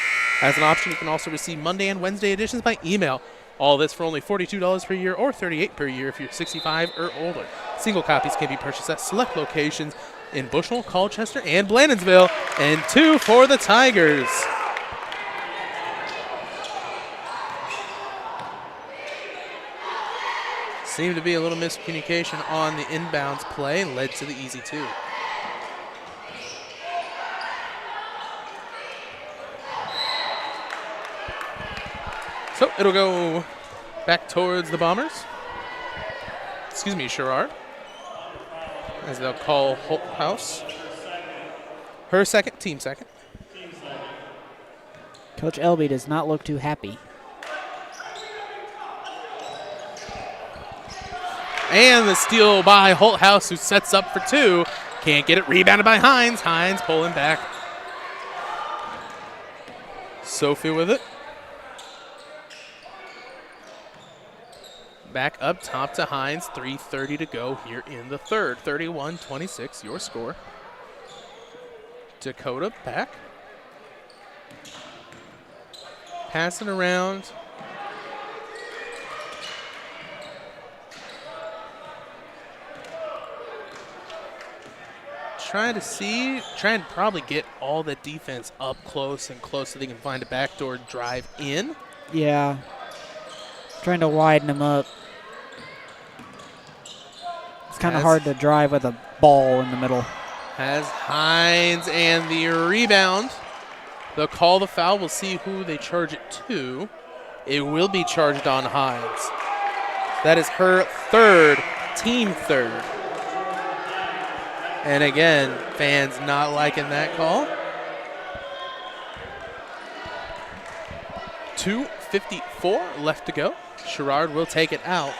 [SPEAKER 2] As an option, you can also receive Monday and Wednesday editions by email. All this for only $42 per year or $38 per year if you're 65 or older. Single copies can be purchased at select locations in Bushnell, Colchester, and Blandonsville. And 2 for the Tigers. Seemed to be a little miscommunication on the inbounds play, led to the easy 2. So it'll go back towards the Bombers. Excuse me, Sherrard. As they'll call Holt House. Her second, team second.
[SPEAKER 3] Coach Elby does not look too happy.
[SPEAKER 2] And the steal by Holt House, who sets up for 2. Can't get it. Rebounded by Hines. Hines pulling back. Sophie with it. Back up top to Hines. 3:30 to go here in the third. 31-26, your score. Dakota back. Passing around. Trying to probably get all the defense up close and close so they can find a backdoor drive in.
[SPEAKER 3] Yeah. Trying to widen them up. It's kind of hard to drive with a ball in the middle.
[SPEAKER 2] Has Hines and the rebound. They'll call the foul. We'll see who they charge it to. It will be charged on Hines. That is her third, team third. And again, fans not liking that call. 2:54 left to go. Sherrard will take it out.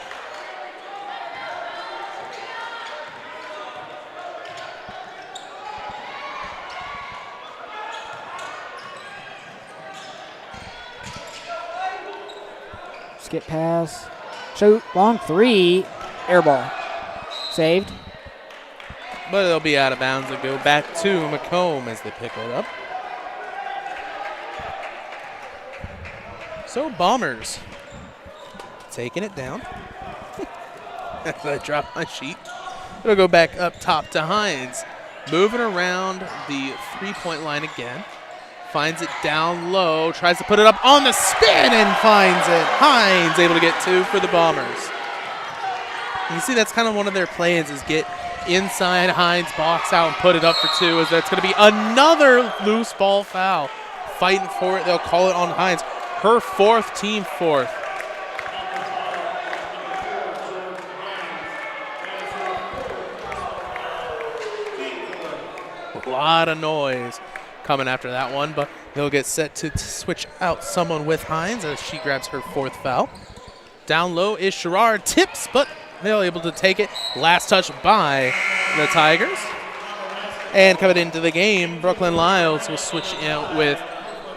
[SPEAKER 3] Skip pass. Shoot. Long 3. Air ball. Saved.
[SPEAKER 2] But it'll be out of bounds and go back to Macomb as they pick it up. So Bombers taking it down. As I drop my sheet. It'll go back up top to Hines. Moving around the three-point line again. Finds it down low. Tries to put it up on the spin and finds it. Hines able to get 2 for the Bombers. And you see that's kind of one of their plans is get inside Hines, box out, and put it up for 2, as that's going to be another loose ball foul. Fighting for it. They'll call it on Hines. Her 4th, team 4th. A lot of noise coming after that one, but they'll get set to switch out someone with Hines as she grabs her 4th foul. Down low is Sherrard. Tips, but they're able to take it. Last touch by the Tigers. And coming into the game, Brooklyn Lyles will switch out with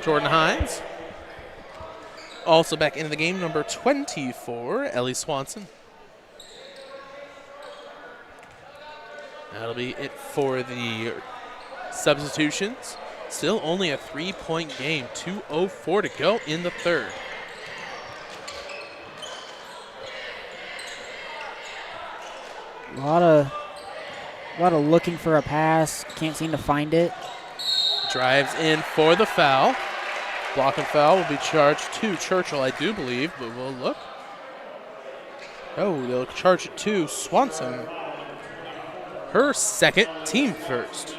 [SPEAKER 2] Jordan Hines. Also back into the game, number 24, Ellie Swanson. That'll be it for the substitutions. Still only a 3-point game. 2:04 to go in the third.
[SPEAKER 3] A lot of looking for a pass. Can't seem to find it.
[SPEAKER 2] Drives in for the foul. Block and foul will be charged to Churchill, I do believe, but we'll look. Oh, they'll charge it to Swanson. Her 2nd, team 1st.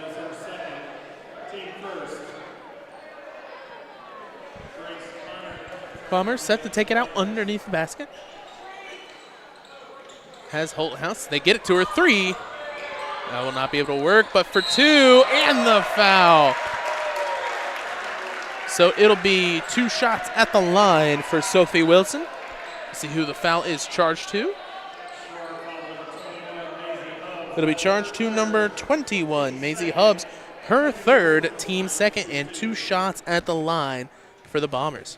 [SPEAKER 2] Bombers set to take it out underneath the basket. Has Holthouse. They get it to her 3. That will not be able to work, but for 2, and the foul. So it'll be 2 shots at the line for Sophie Wilson. See who the foul is charged to. It'll be charged to number 21, Maisie Hubbs, her 3rd, team 2nd, and 2 shots at the line for the Bombers.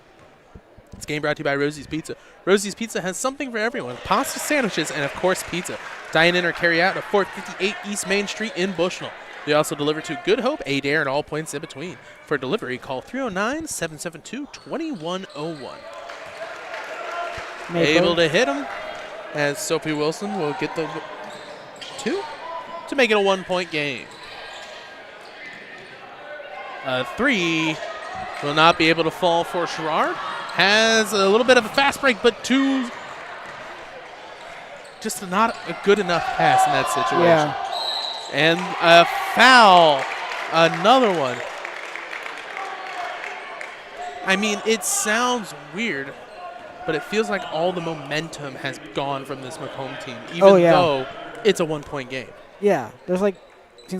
[SPEAKER 2] This game brought to you by Rosie's Pizza. Rosie's Pizza has something for everyone. Pasta, sandwiches, and of course pizza. Dine in or carry out at 458 East Main Street in Bushnell. They also deliver to Good Hope, Adair, and all points in between. For delivery, call 309-772-2101. Able to hit him as Sophie Wilson will get the 2 to make it a 1-point game. 3 will not be able to fall for Sherrard. Has a little bit of a fast break, but 2, just not a good enough pass in that situation.
[SPEAKER 3] Yeah.
[SPEAKER 2] And a foul, another one. I mean, it sounds weird, but it feels like all the momentum has gone from this Macomb team, even though it's a 1-point game.
[SPEAKER 3] Yeah, seems like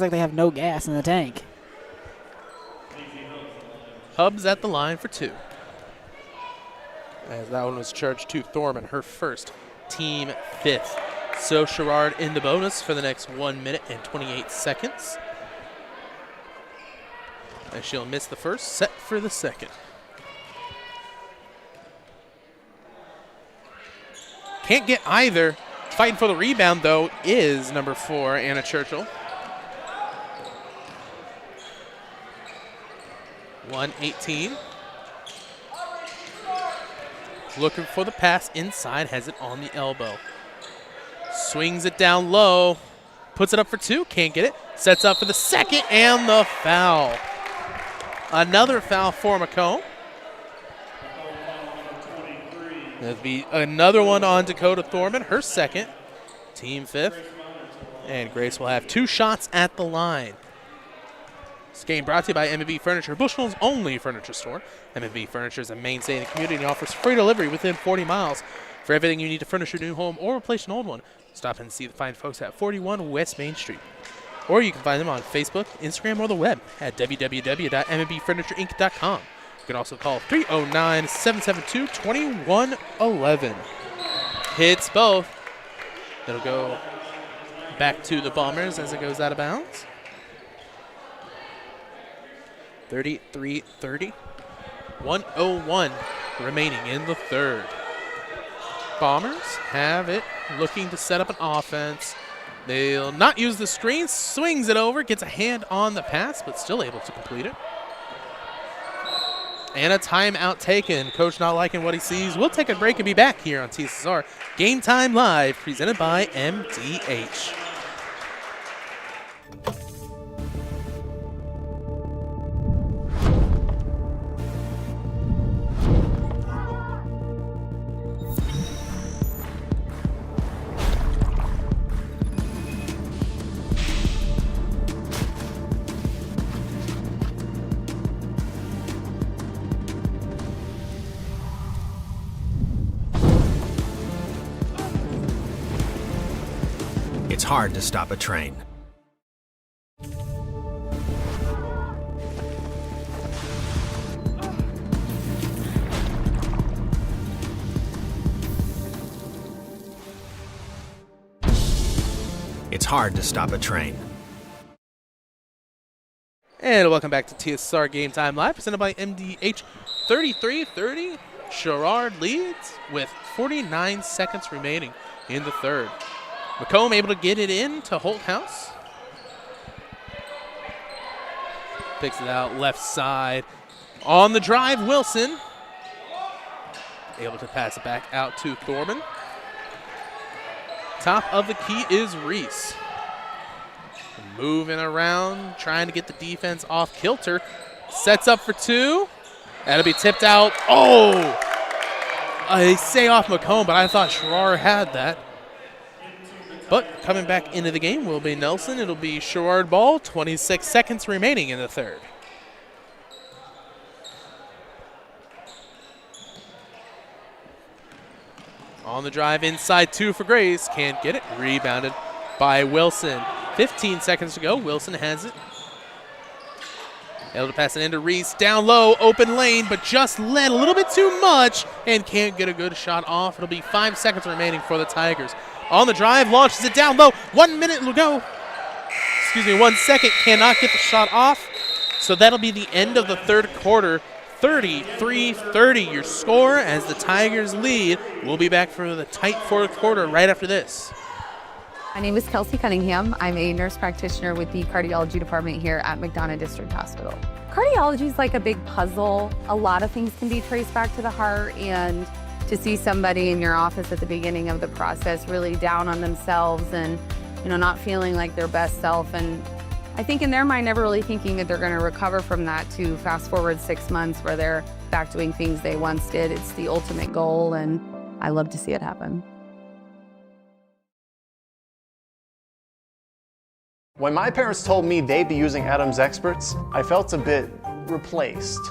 [SPEAKER 3] they have no gas in the tank.
[SPEAKER 2] Hubbs at the line for 2. As that one was charged to Thorman, her 1st, team 5th. So Sherrard in the bonus for the next 1 minute and 28 seconds. As she'll miss the 1st, set for the 2nd. Can't get either. Fighting for the rebound, though, is number 4, Anna Churchill. 1:18. Looking for the pass inside, has it on the elbow. Swings it down low, puts it up for 2, can't get it. Sets up for the 2nd, and the foul. Another foul for Macomb. There'll be another one on Dakota Thorman, her 2nd, team 5th. And Grace will have 2 shots at the line. This game brought to you by M&B Furniture, Bushnell's only furniture store. M&B Furniture is a mainstay in the community and offers free delivery within 40 miles. For everything you need to furnish your new home or replace an old one, stop and see the fine folks at 41 West Main Street. Or you can find them on Facebook, Instagram, or the web at www.mbfurnitureiinc.com. You can also call 309-772-2111. Hits both. It'll go back to the Bombers as it goes out of bounds. 33-30. 1:01 remaining in the 3rd. Bombers have it, looking to set up an offense. They'll not use the screen, swings it over, gets a hand on the pass, but still able to complete it. And a timeout taken. Coach not liking what he sees. We'll take a break and be back here on TSSR Game Time Live, presented by MDH.
[SPEAKER 12] It's hard to stop a train. It's hard to stop a train.
[SPEAKER 2] And welcome back to TSSR Game Time Live, presented by MDH. 33-30. Sherrard leads with 49 seconds remaining in the 3rd. Macomb able to get it in to Holthouse. Picks it out left side. On the drive, Wilson. Able to pass it back out to Thorman. Top of the key is Reese. Moving around, trying to get the defense off kilter. Sets up for 2. That'll be tipped out. Oh! They say off Macomb, but I thought Sherrard had that. But coming back into the game will be Nelson. It'll be Sherrard ball. 26 seconds remaining in the 3rd. On the drive, inside 2 for Grace. Can't get it. Rebounded by Wilson. 15 seconds to go. Wilson has it. Able to pass it into Reese. Down low, open lane, but just led a little bit too much and can't get a good shot off. It'll be 5 seconds remaining for the Tigers. On the drive, launches it down low. 1 minute to go. 1 second. Cannot get the shot off. So that'll be the end of the third quarter. 33-30 your score as the Tigers lead. We'll be back for the tight fourth quarter right after this.
[SPEAKER 6] My name is Kelsey Cunningham. I'm a nurse practitioner with the cardiology department here at McDonough District Hospital. Cardiology is like a big puzzle. A lot of things can be traced back to the heart, and to see somebody in your office at the beginning of the process really down on themselves and not feeling like their best self, and I think in their mind never really thinking that they're going to recover from that, to fast forward 6 months where they're back doing things they once did. It's the ultimate goal, and I love to see it happen.
[SPEAKER 9] When my parents told me they'd be using Adam's experts, I felt a bit replaced.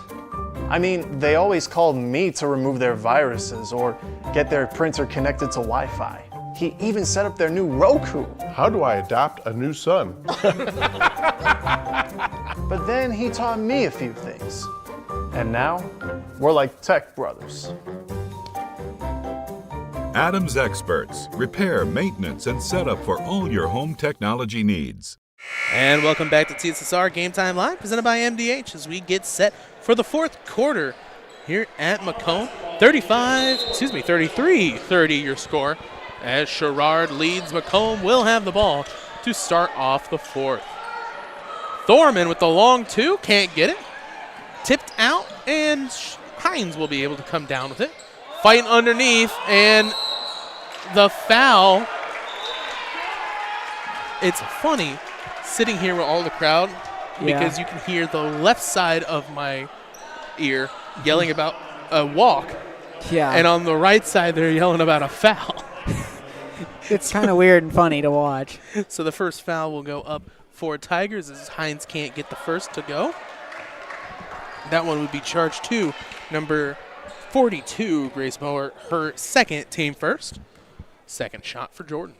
[SPEAKER 9] I mean, they always called me to remove their viruses or get their printer connected to Wi-Fi. He even set up their new Roku.
[SPEAKER 10] How do I adopt a new son?
[SPEAKER 9] But then he taught me a few things. And now, we're like tech brothers.
[SPEAKER 11] Adam's Experts. Repair, maintenance, and setup for all your home technology needs.
[SPEAKER 2] And welcome back to TSSR Game Time Live, presented by MDH, as we get set for the fourth quarter here at Macomb. 33-30 your score. As Sherrard leads, Macomb will have the ball to start off the fourth. Thorman with the long 2, can't get it. Tipped out, and Hines will be able to come down with it. Fighting underneath, and the foul. It's funny sitting here with all the crowd because you can hear the left side of my ear yelling about a walk.
[SPEAKER 3] Yeah.
[SPEAKER 2] And on the right side, they're yelling about a foul.
[SPEAKER 3] It's kind of weird and funny to watch.
[SPEAKER 2] So the first foul will go up for Tigers as Hines can't get the first to go. That one would be charged to number 42, Grace Mower, her second, team first. Second shot for Jordan.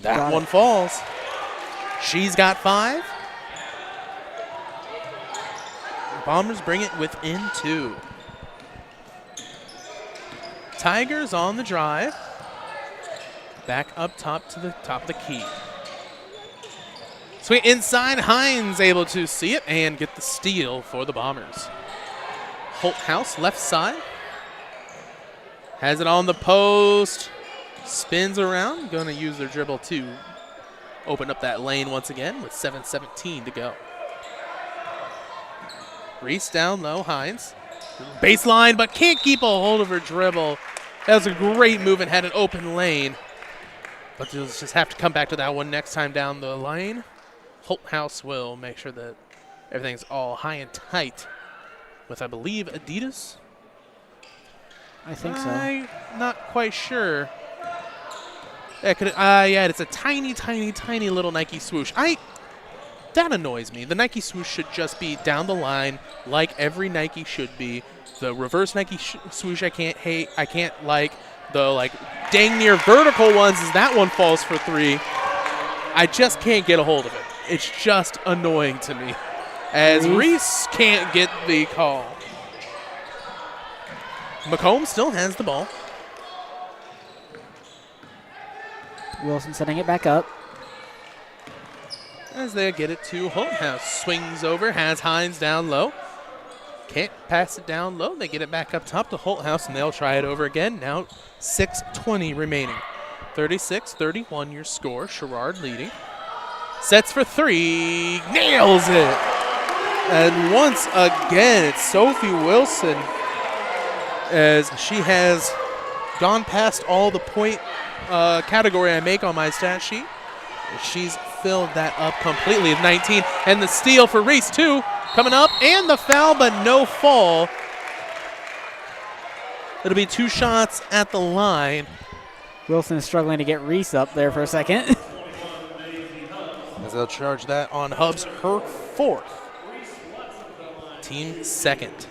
[SPEAKER 2] That one falls. She's got 5. Bombers bring it within 2. Tigers on the drive. Back up top to the top of the key. Swing inside. Hines able to see it and get the steal for the Bombers. Holthouse left side. Has it on the post. Spins around. Going to use their dribble to open up that lane once again with 7:17 to go. Reese down low. Hines. Baseline, but can't keep a hold of her dribble. That was a great move and had an open lane. But you'll just have to come back to that one next time down the lane. Holthouse will make sure that everything's all high and tight with, I believe, Adidas.
[SPEAKER 3] I think so.
[SPEAKER 2] I'm not quite sure. Yeah, it's a tiny, tiny, tiny little Nike swoosh. That annoys me. The Nike swoosh should just be down the line like every Nike should be. The reverse Nike swoosh I can't hate. I can't like. The dang near vertical ones as that one falls for 3. I just can't get a hold of it. It's just annoying to me. As Reese can't get the call. Macomb still has the ball.
[SPEAKER 3] Wilson setting it back up.
[SPEAKER 2] As they get it to Holthouse. Swings over, has Hines down low. Can't pass it down low. They get it back up top to Holthouse, and they'll try it over again. Now 6:20 remaining. 36-31 your score. Sherrard leading. Sets for 3. Nails it. And once again, it's Sophie Wilson as she has gone past all the point category I make on my stat sheet. She's filled that up completely. 19. And the steal for Reese, too. Coming up, and the foul, but no fall. It'll be 2 shots at the line.
[SPEAKER 3] Wilson is struggling to get Reese up there for a second.
[SPEAKER 2] As they'll charge that on Hubs, her 4th. Team second.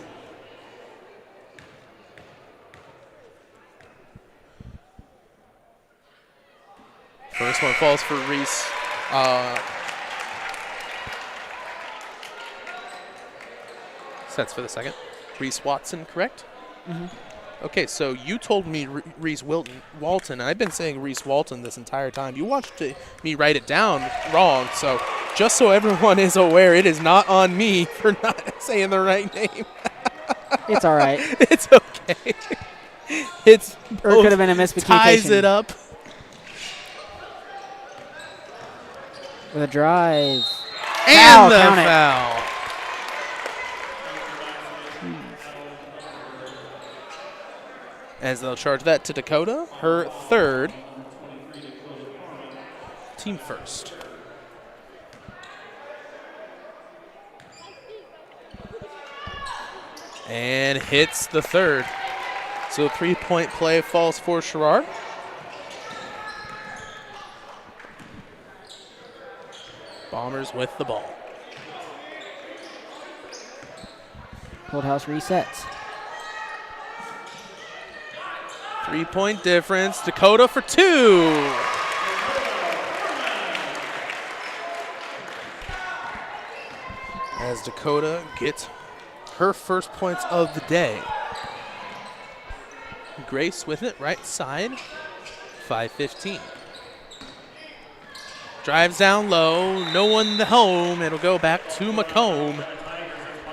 [SPEAKER 2] First one falls for Reese. Sets for the second. Reese Watson, correct?
[SPEAKER 3] Mm-hmm.
[SPEAKER 2] Okay, so you told me Reese Walton. I've been saying Reese Walton this entire time. You watched me write it down wrong, so just so everyone is aware, it is not on me for not saying the right name.
[SPEAKER 3] It's all right.
[SPEAKER 2] It's okay. It's
[SPEAKER 3] or it could have been a miscommunication.
[SPEAKER 2] Ties it up.
[SPEAKER 3] With a drive.
[SPEAKER 2] And the foul. As they'll charge that to Dakota, her third, team first. And hits the third. So 3-point play falls for Sherrard. Bombers with the ball.
[SPEAKER 3] Holt House resets.
[SPEAKER 2] 3-point difference. Dakota for 2. As Dakota gets her first points of the day. Grace with it, right side. 5:15. Drives down low. No one home. It'll go back to Macomb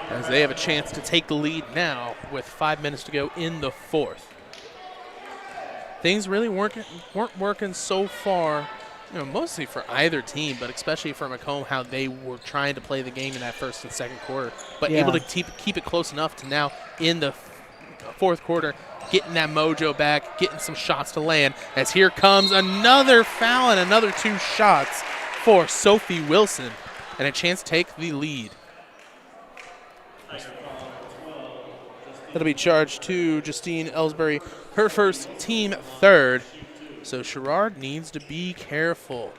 [SPEAKER 2] as they have a chance to take the lead now with 5 minutes to go in the fourth. Things really weren't working so far, mostly for either team, but especially for Macomb, how they were trying to play the game in that first and second quarter, but able to keep it close enough to now in the fourth quarter, getting that mojo back, getting some shots to land, as here comes another foul and another 2 shots for Sophie Wilson, and a chance to take the lead. That'll be charged to Justine Ellsbury, her first, team third. So Sherrard needs to be careful.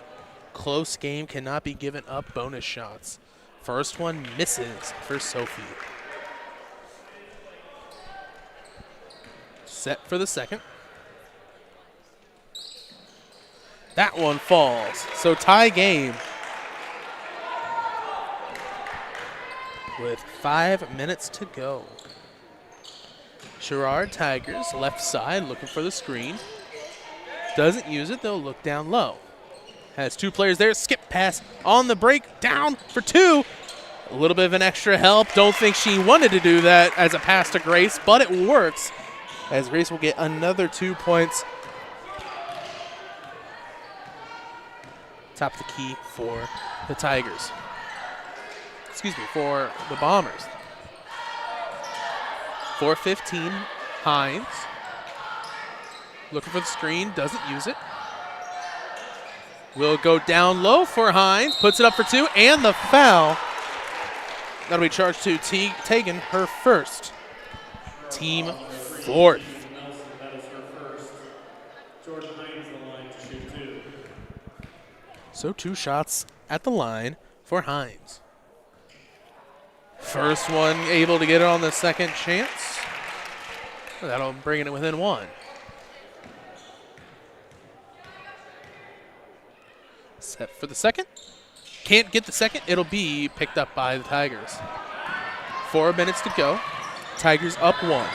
[SPEAKER 2] Close game, cannot be given up bonus shots. First one misses for Sophie. Set for the second. That one falls. So tie game. With 5 minutes to go. Sherrard Tigers, left side, looking for the screen. Doesn't use it, they'll look down low. Has 2 players there, skip pass on the break, down for 2. A little bit of an extra help. Don't think she wanted to do that as a pass to Grace, but it works, as Grace will get another 2 points. Top of the key for the Tigers. For the Bombers. 4:15, Hines. Looking for the screen, doesn't use it. Will go down low for Hines, puts it up for 2, and the foul. That'll be charged to Tegan, her first, team fourth. So 2 shots at the line for Hines. First one able to get it on the second chance. That'll bring it within 1. Set for the second. Can't get the second. It'll be picked up by the Tigers. 4 minutes to go. Tigers up 1.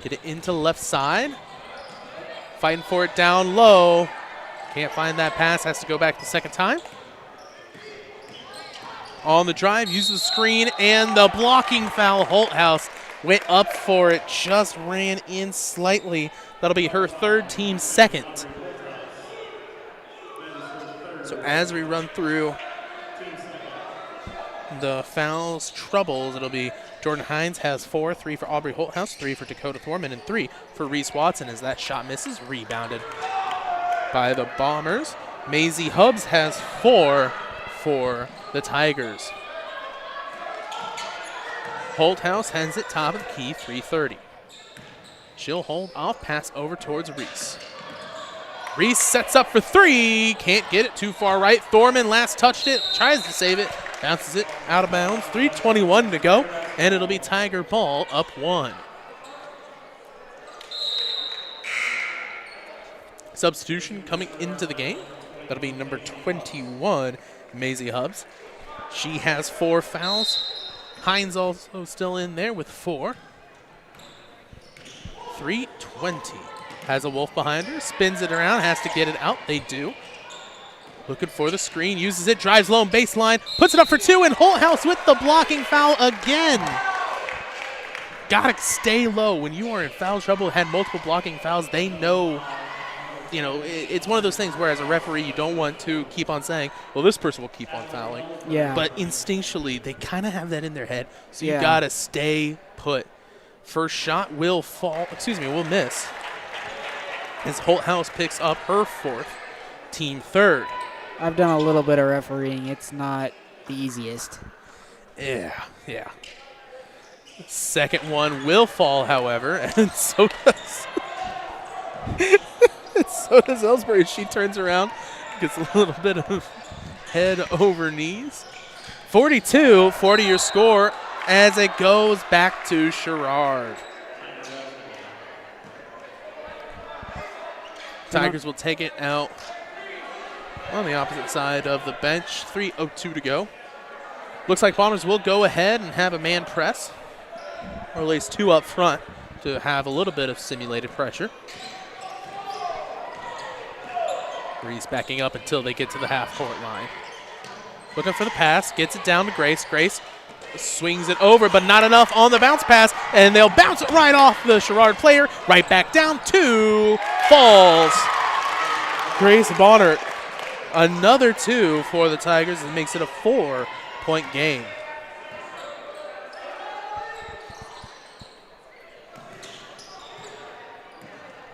[SPEAKER 2] Get it into left side. Fighting for it down low. Can't find that pass. Has to go back the second time. On the drive, uses the screen, and the blocking foul. Holt House went up for it, just ran in slightly. That'll be her third, team second. So as we run through the fouls troubles, it'll be Jordan Hines has 4, 3 for Aubrey Holt House, 3 for Dakota Thorman, and 3 for Reese Watson as that shot misses. Rebounded by the Bombers. Maisie Hubbs has 4 for the Tigers. Holt House hands it top of the key, 3:30. She'll hold off, pass over towards Reese. Reese sets up for 3, can't get it too far right. Thorman last touched it, tries to save it, bounces it out of bounds. 3:21 to go, and it'll be Tiger ball up 1. substitution coming into the game. That'll be number 21, Maisie Hubbs. She has 4 fouls. Hines also still in there with 4. 3:20. Has a Wolf behind her, spins it around, has to get it out. They do. Looking for the screen, uses it, drives low on baseline, puts it up for 2, and Holthouse with the blocking foul again. Gotta stay low. When you are in foul trouble, had multiple blocking fouls, they know, you know, it's one of those things where as a referee, you don't want to keep on saying, well, this person will keep on fouling.
[SPEAKER 3] Yeah.
[SPEAKER 2] But instinctually, they kind of have that in their head, so you
[SPEAKER 3] Yeah.
[SPEAKER 2] gotta stay put. First shot will will miss. As Holthouse picks up her 4th, team 3rd.
[SPEAKER 3] I've done a little bit of refereeing. It's not the easiest.
[SPEAKER 2] Yeah. Second one will fall, however, and so does Ellsbury. She turns around, gets a little bit of head over knees. 42-40 your score as it goes back to Sherrard. Tigers will take it out on the opposite side of the bench. 3:02 to go. Looks like Bombers will go ahead and have a man press, or at least 2 up front to have a little bit of simulated pressure. Reese backing up until they get to the half-court line. Looking for the pass, gets it down to Grace. Grace swings it over, but not enough on the bounce pass, and they'll bounce it right off the Sherrard player, right back down to falls. Grace Bonner, another 2 for the Tigers, and makes it a 4-point game.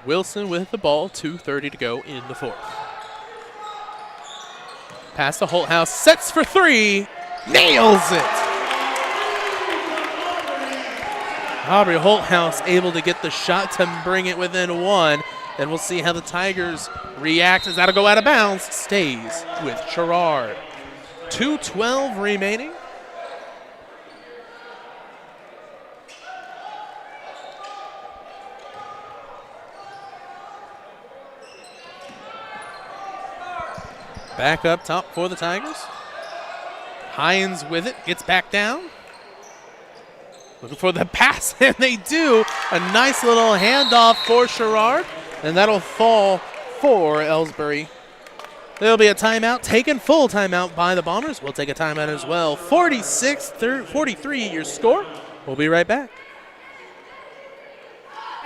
[SPEAKER 2] Wilson with the ball, 2:30 to go in the 4th. Pass to Holthouse, sets for 3, nails it. Aubrey Holthouse able to get the shot to bring it within 1. Then we'll see how the Tigers react as that'll go out of bounds. Stays with Sherrard. 2:12 remaining. Back up top for the Tigers. Hines with it, gets back down. Looking for the pass, and they do. A nice little handoff for Sherrard, and that'll fall for Ellsbury. There'll be a timeout, taken full timeout by the Bombers. We'll take a timeout as well. 46-43 your score. We'll be right back.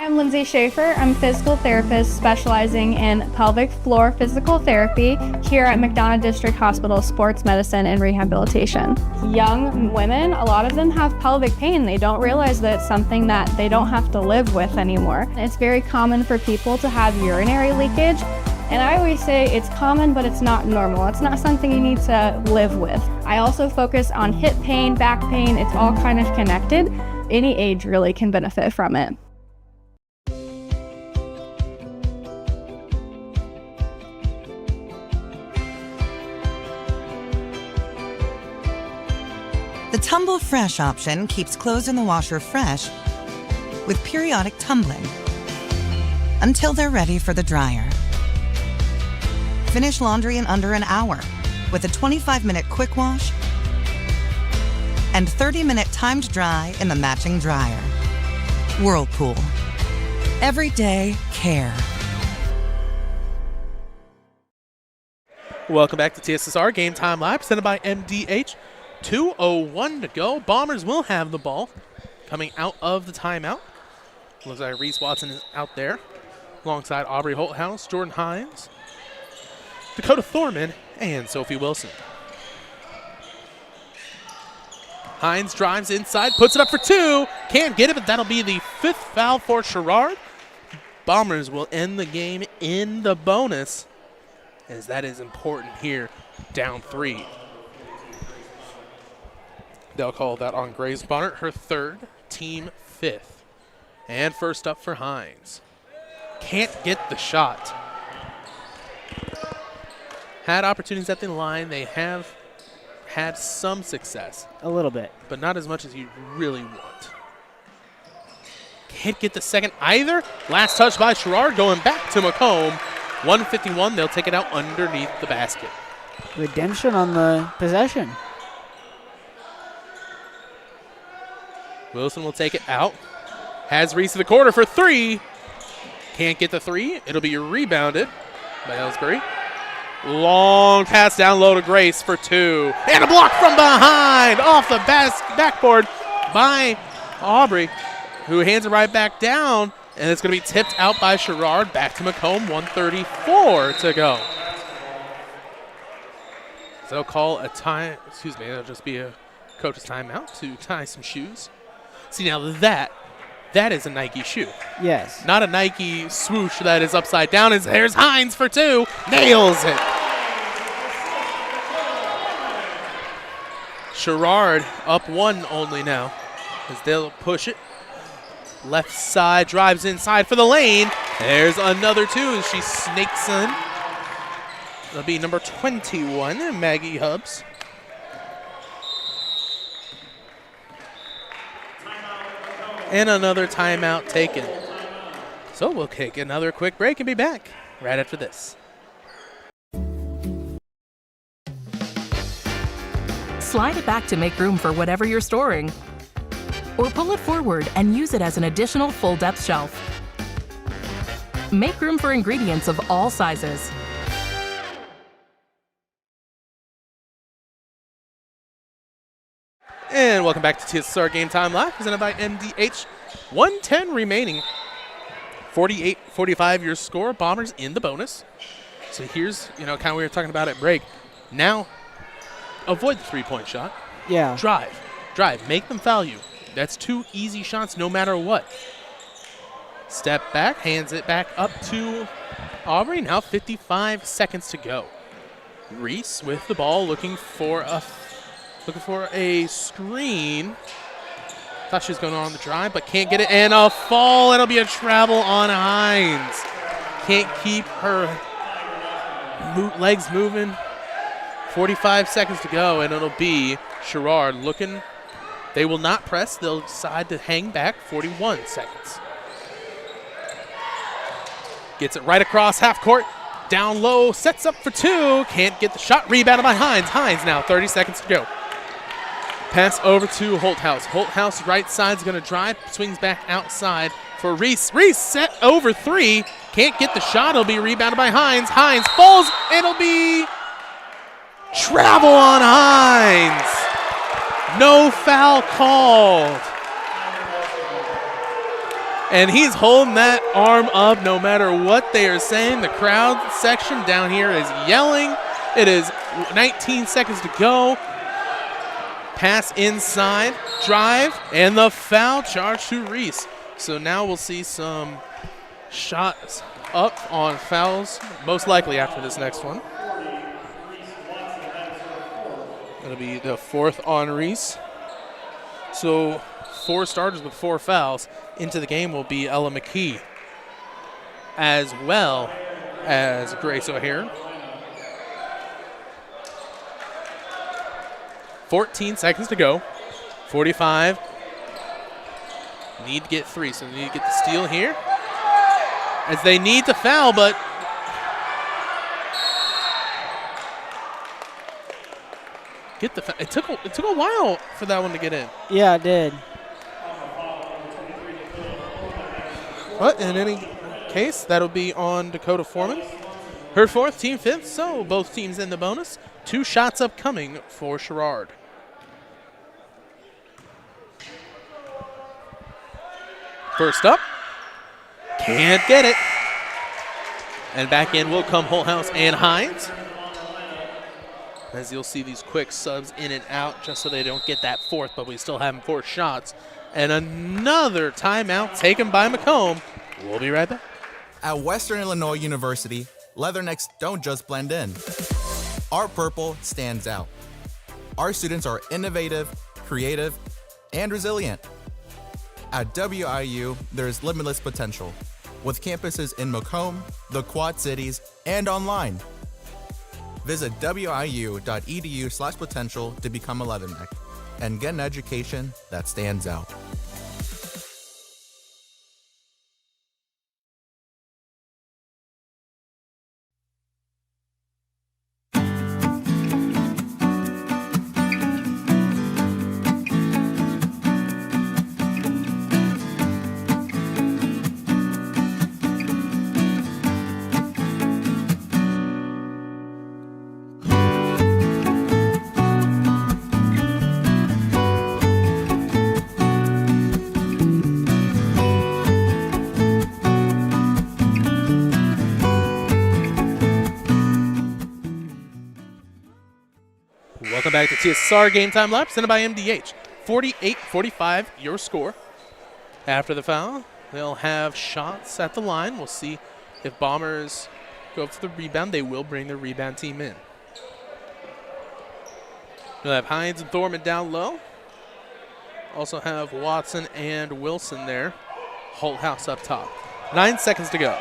[SPEAKER 5] I'm Lindsay Schaefer. I'm a physical therapist specializing in pelvic floor physical therapy here at McDonough District Hospital Sports Medicine and Rehabilitation. Young women, a lot of them have pelvic pain. They don't realize that it's something that they don't have to live with anymore. It's very common for people to have urinary leakage. And I always say it's common, but it's not normal. It's not something you need to live with. I also focus on hip pain, back pain. It's all kind of connected. Any age really can benefit from it.
[SPEAKER 7] The Tumble Fresh option keeps clothes in the washer fresh with periodic tumbling until they're ready for the dryer. Finish laundry in under an hour with a 25-minute quick wash and 30-minute timed dry in the matching dryer. Whirlpool. Everyday care.
[SPEAKER 2] Welcome back to TSSR Game Time Live, presented by MDH. 2:01 to go. Bombers will have the ball coming out of the timeout. Looks like Reese Watson is out there alongside Aubrey Holthouse, Jordan Hines, Dakota Thorman, and Sophie Wilson. Hines drives inside, puts it up for 2. Can't get it, but that'll be the 5th foul for Sherrard. Bombers will end the game in the bonus, as that is important here, down 3. They'll call that on Grace Bonner, her 3rd, team 5th. And first up for Hines. Can't get the shot. Had opportunities at the line. They have had some success.
[SPEAKER 3] A little bit.
[SPEAKER 2] But not as much as you really want. Can't get the second either. Last touch by Sherrard, going back to Macomb. 151, they'll take it out underneath the basket.
[SPEAKER 3] Redemption on the possession.
[SPEAKER 2] Wilson will take it out. Has Reese to the corner for 3. Can't get the 3. It'll be rebounded by Ellsbury. Long pass down low to Grace for 2. And a block from behind off the backboard by Aubrey, who hands it right back down. And it's going to be tipped out by Sherrard. Back to Macomb, 1:34 to go. So they'll call a time, it'll just be a coach's timeout to tie some shoes. See, now that is a Nike shoe.
[SPEAKER 3] Yes.
[SPEAKER 2] Not a Nike swoosh that is upside down. There's Hines for 2. Nails it. Sherrard up 1 only now as they'll push it. Left side, drives inside for the lane. There's another 2 as she snakes in. That'll be number 21, Maggie Hubbs. And another timeout taken. So we'll take another quick break and be back right after this.
[SPEAKER 14] Slide it back to make room for whatever you're storing. Or pull it forward and use it as an additional full-depth shelf. Make room for ingredients of all sizes.
[SPEAKER 2] And welcome back to TSSR Game Time Live, presented by MDH. 1:10 remaining. 48-45 your score. Bombers in the bonus. So here's, kind of what we were talking about at break. Now, avoid the three-point shot.
[SPEAKER 3] Yeah.
[SPEAKER 2] Drive. Make them foul you. That's 2 easy shots no matter what. Step back, hands it back up to Aubrey. Now 55 seconds to go. Reese with the ball, looking for a screen. Thought she was going on the drive, but can't get it. And a fall. It'll be a travel on Hines. Can't keep her legs moving. 45 seconds to go, and it'll be Sherrard looking. They will not press. They'll decide to hang back. 41 seconds. Gets it right across half court. Down low, sets up for 2. Can't get the shot. Rebounded by Hines. Hines now, 30 seconds to go. Pass over to Holthouse. Holthouse right side's going to drive. Swings back outside for Reese. Reese set over 3. Can't get the shot. It'll be rebounded by Hines. Hines falls. It'll be travel on Hines. No foul called. And he's holding that arm up no matter what they are saying. The crowd section down here is yelling. It is 19 seconds to go. Pass inside, drive, and the foul charge to Reese. So now we'll see some shots up on fouls, most likely after this next one. It'll be the 4th on Reese. So 4 starters with 4 fouls. Into the game will be Ella McKee, as well as Grace O'Hare. 14 seconds to go. 45. Need to get 3, so they need to get the steal here. As they need to foul, but get the foul. It took a while for that one to get in.
[SPEAKER 3] Yeah, it did.
[SPEAKER 2] But in any case, that'll be on Dakota Foreman. Her 4th, team 5th, so both teams in the bonus. 2 shots upcoming for Sherrard. First up, can't get it. And back in will come Holthouse and Hines. As you'll see these quick subs in and out just so they don't get that 4th, but we still have them 4 shots. And another timeout taken by Macomb. We'll be right back.
[SPEAKER 4] At Western Illinois University, leathernecks don't just blend in. Our purple stands out. Our students are innovative, creative, and resilient. At WIU, there's limitless potential, with campuses in Macomb, the Quad Cities, and online. Visit wiu.edu/potential to become a leatherneck and get an education that stands out.
[SPEAKER 2] Welcome back to TSSR Game Time Live, presented by MDH. 48-45, your score. After the foul, they'll have shots at the line. We'll see if Bombers go for the rebound. They will bring the rebound team in. We'll have Hines and Thorman down low. Also have Watson and Wilson there. Holthouse up top. 9 seconds to go.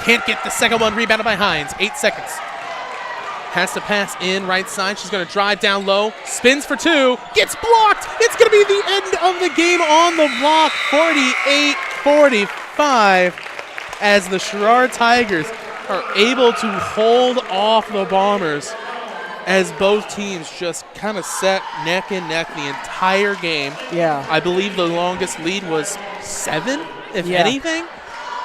[SPEAKER 2] Can't get the second one, rebounded by Hines. 8 seconds. Has to pass in right side. She's going to drive down low. Spins for two. Gets blocked. It's going to be the end of the game on the block. 48-45 as the Sherrard Tigers are able to hold off the Bombers as both teams just kind of set neck and neck the entire game.
[SPEAKER 3] Yeah.
[SPEAKER 2] I believe the longest lead was 7, if anything.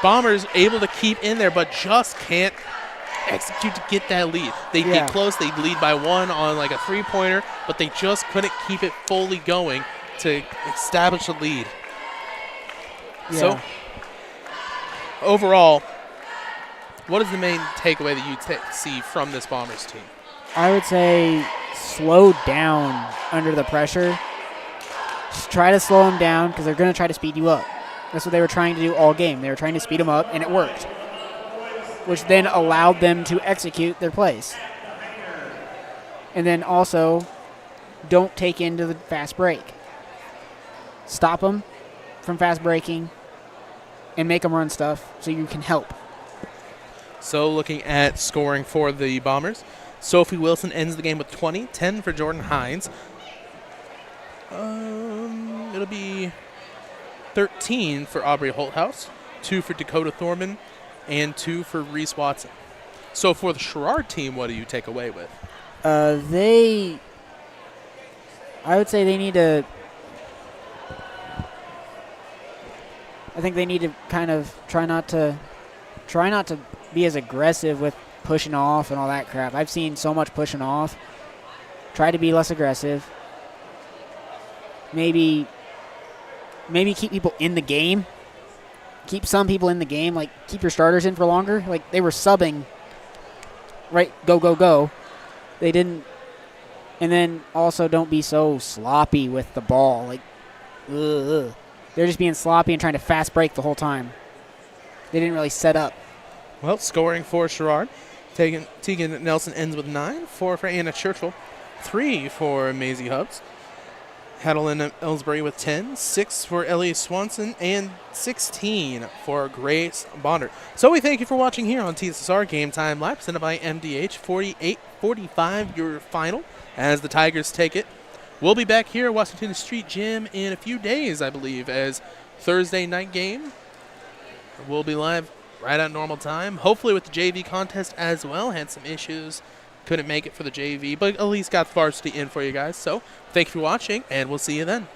[SPEAKER 2] Bombers able to keep in there, but just can't execute to get that lead. They get close. They lead by 1 on like a three-pointer, but they just couldn't keep it fully going to establish a lead.
[SPEAKER 3] Yeah.
[SPEAKER 2] So, overall, what is the main takeaway that you see from this Bombers team?
[SPEAKER 3] I would say slow down under the pressure. Just try to slow them down because they're going to try to speed you up. That's what they were trying to do all game. They were trying to speed them up, and it worked, which then allowed them to execute their plays. And then also, don't take into the fast break. Stop them from fast breaking and make them run stuff so you can help.
[SPEAKER 2] So looking at scoring for the Bombers, Sophie Wilson ends the game with 20, 10 for Jordan Hines. It'll be 13 for Aubrey Holthouse, 2 for Dakota Thorman, and 2 for Reese Watson. So for the Sherrard team, what do you take away with?
[SPEAKER 3] I would say they need to. I think they need to kind of try not to be as aggressive with pushing off and all that crap. I've seen so much pushing off. Try to be less aggressive. Maybe keep people in the game. Keep some people in the game. Like, keep your starters in for longer. Like, they were subbing, right, go. They didn't. And then also don't be so sloppy with the ball. Like, ugh. They're just being sloppy and trying to fast break the whole time. They didn't really set up.
[SPEAKER 2] Well, scoring for Sherrard. Tegan Nelson ends with 9, 4 for Anna Churchill, 3 for Maisie Hubbs. Hadelin Ellsbury with 10, 6 for Ellie Swanson, and 16 for Grace Bonder. So we thank you for watching here on TSSR Game Time Live, presented by MDH. 48-45 your final as the Tigers take it. We'll be back here at Washington Street Gym in a few days, I believe, as Thursday night game. We'll be live right at normal time, hopefully with the JV contest as well. Had some issues. Couldn't make it for the JV, but at least got Varsity in for you guys. So thank you for watching, and we'll see you then.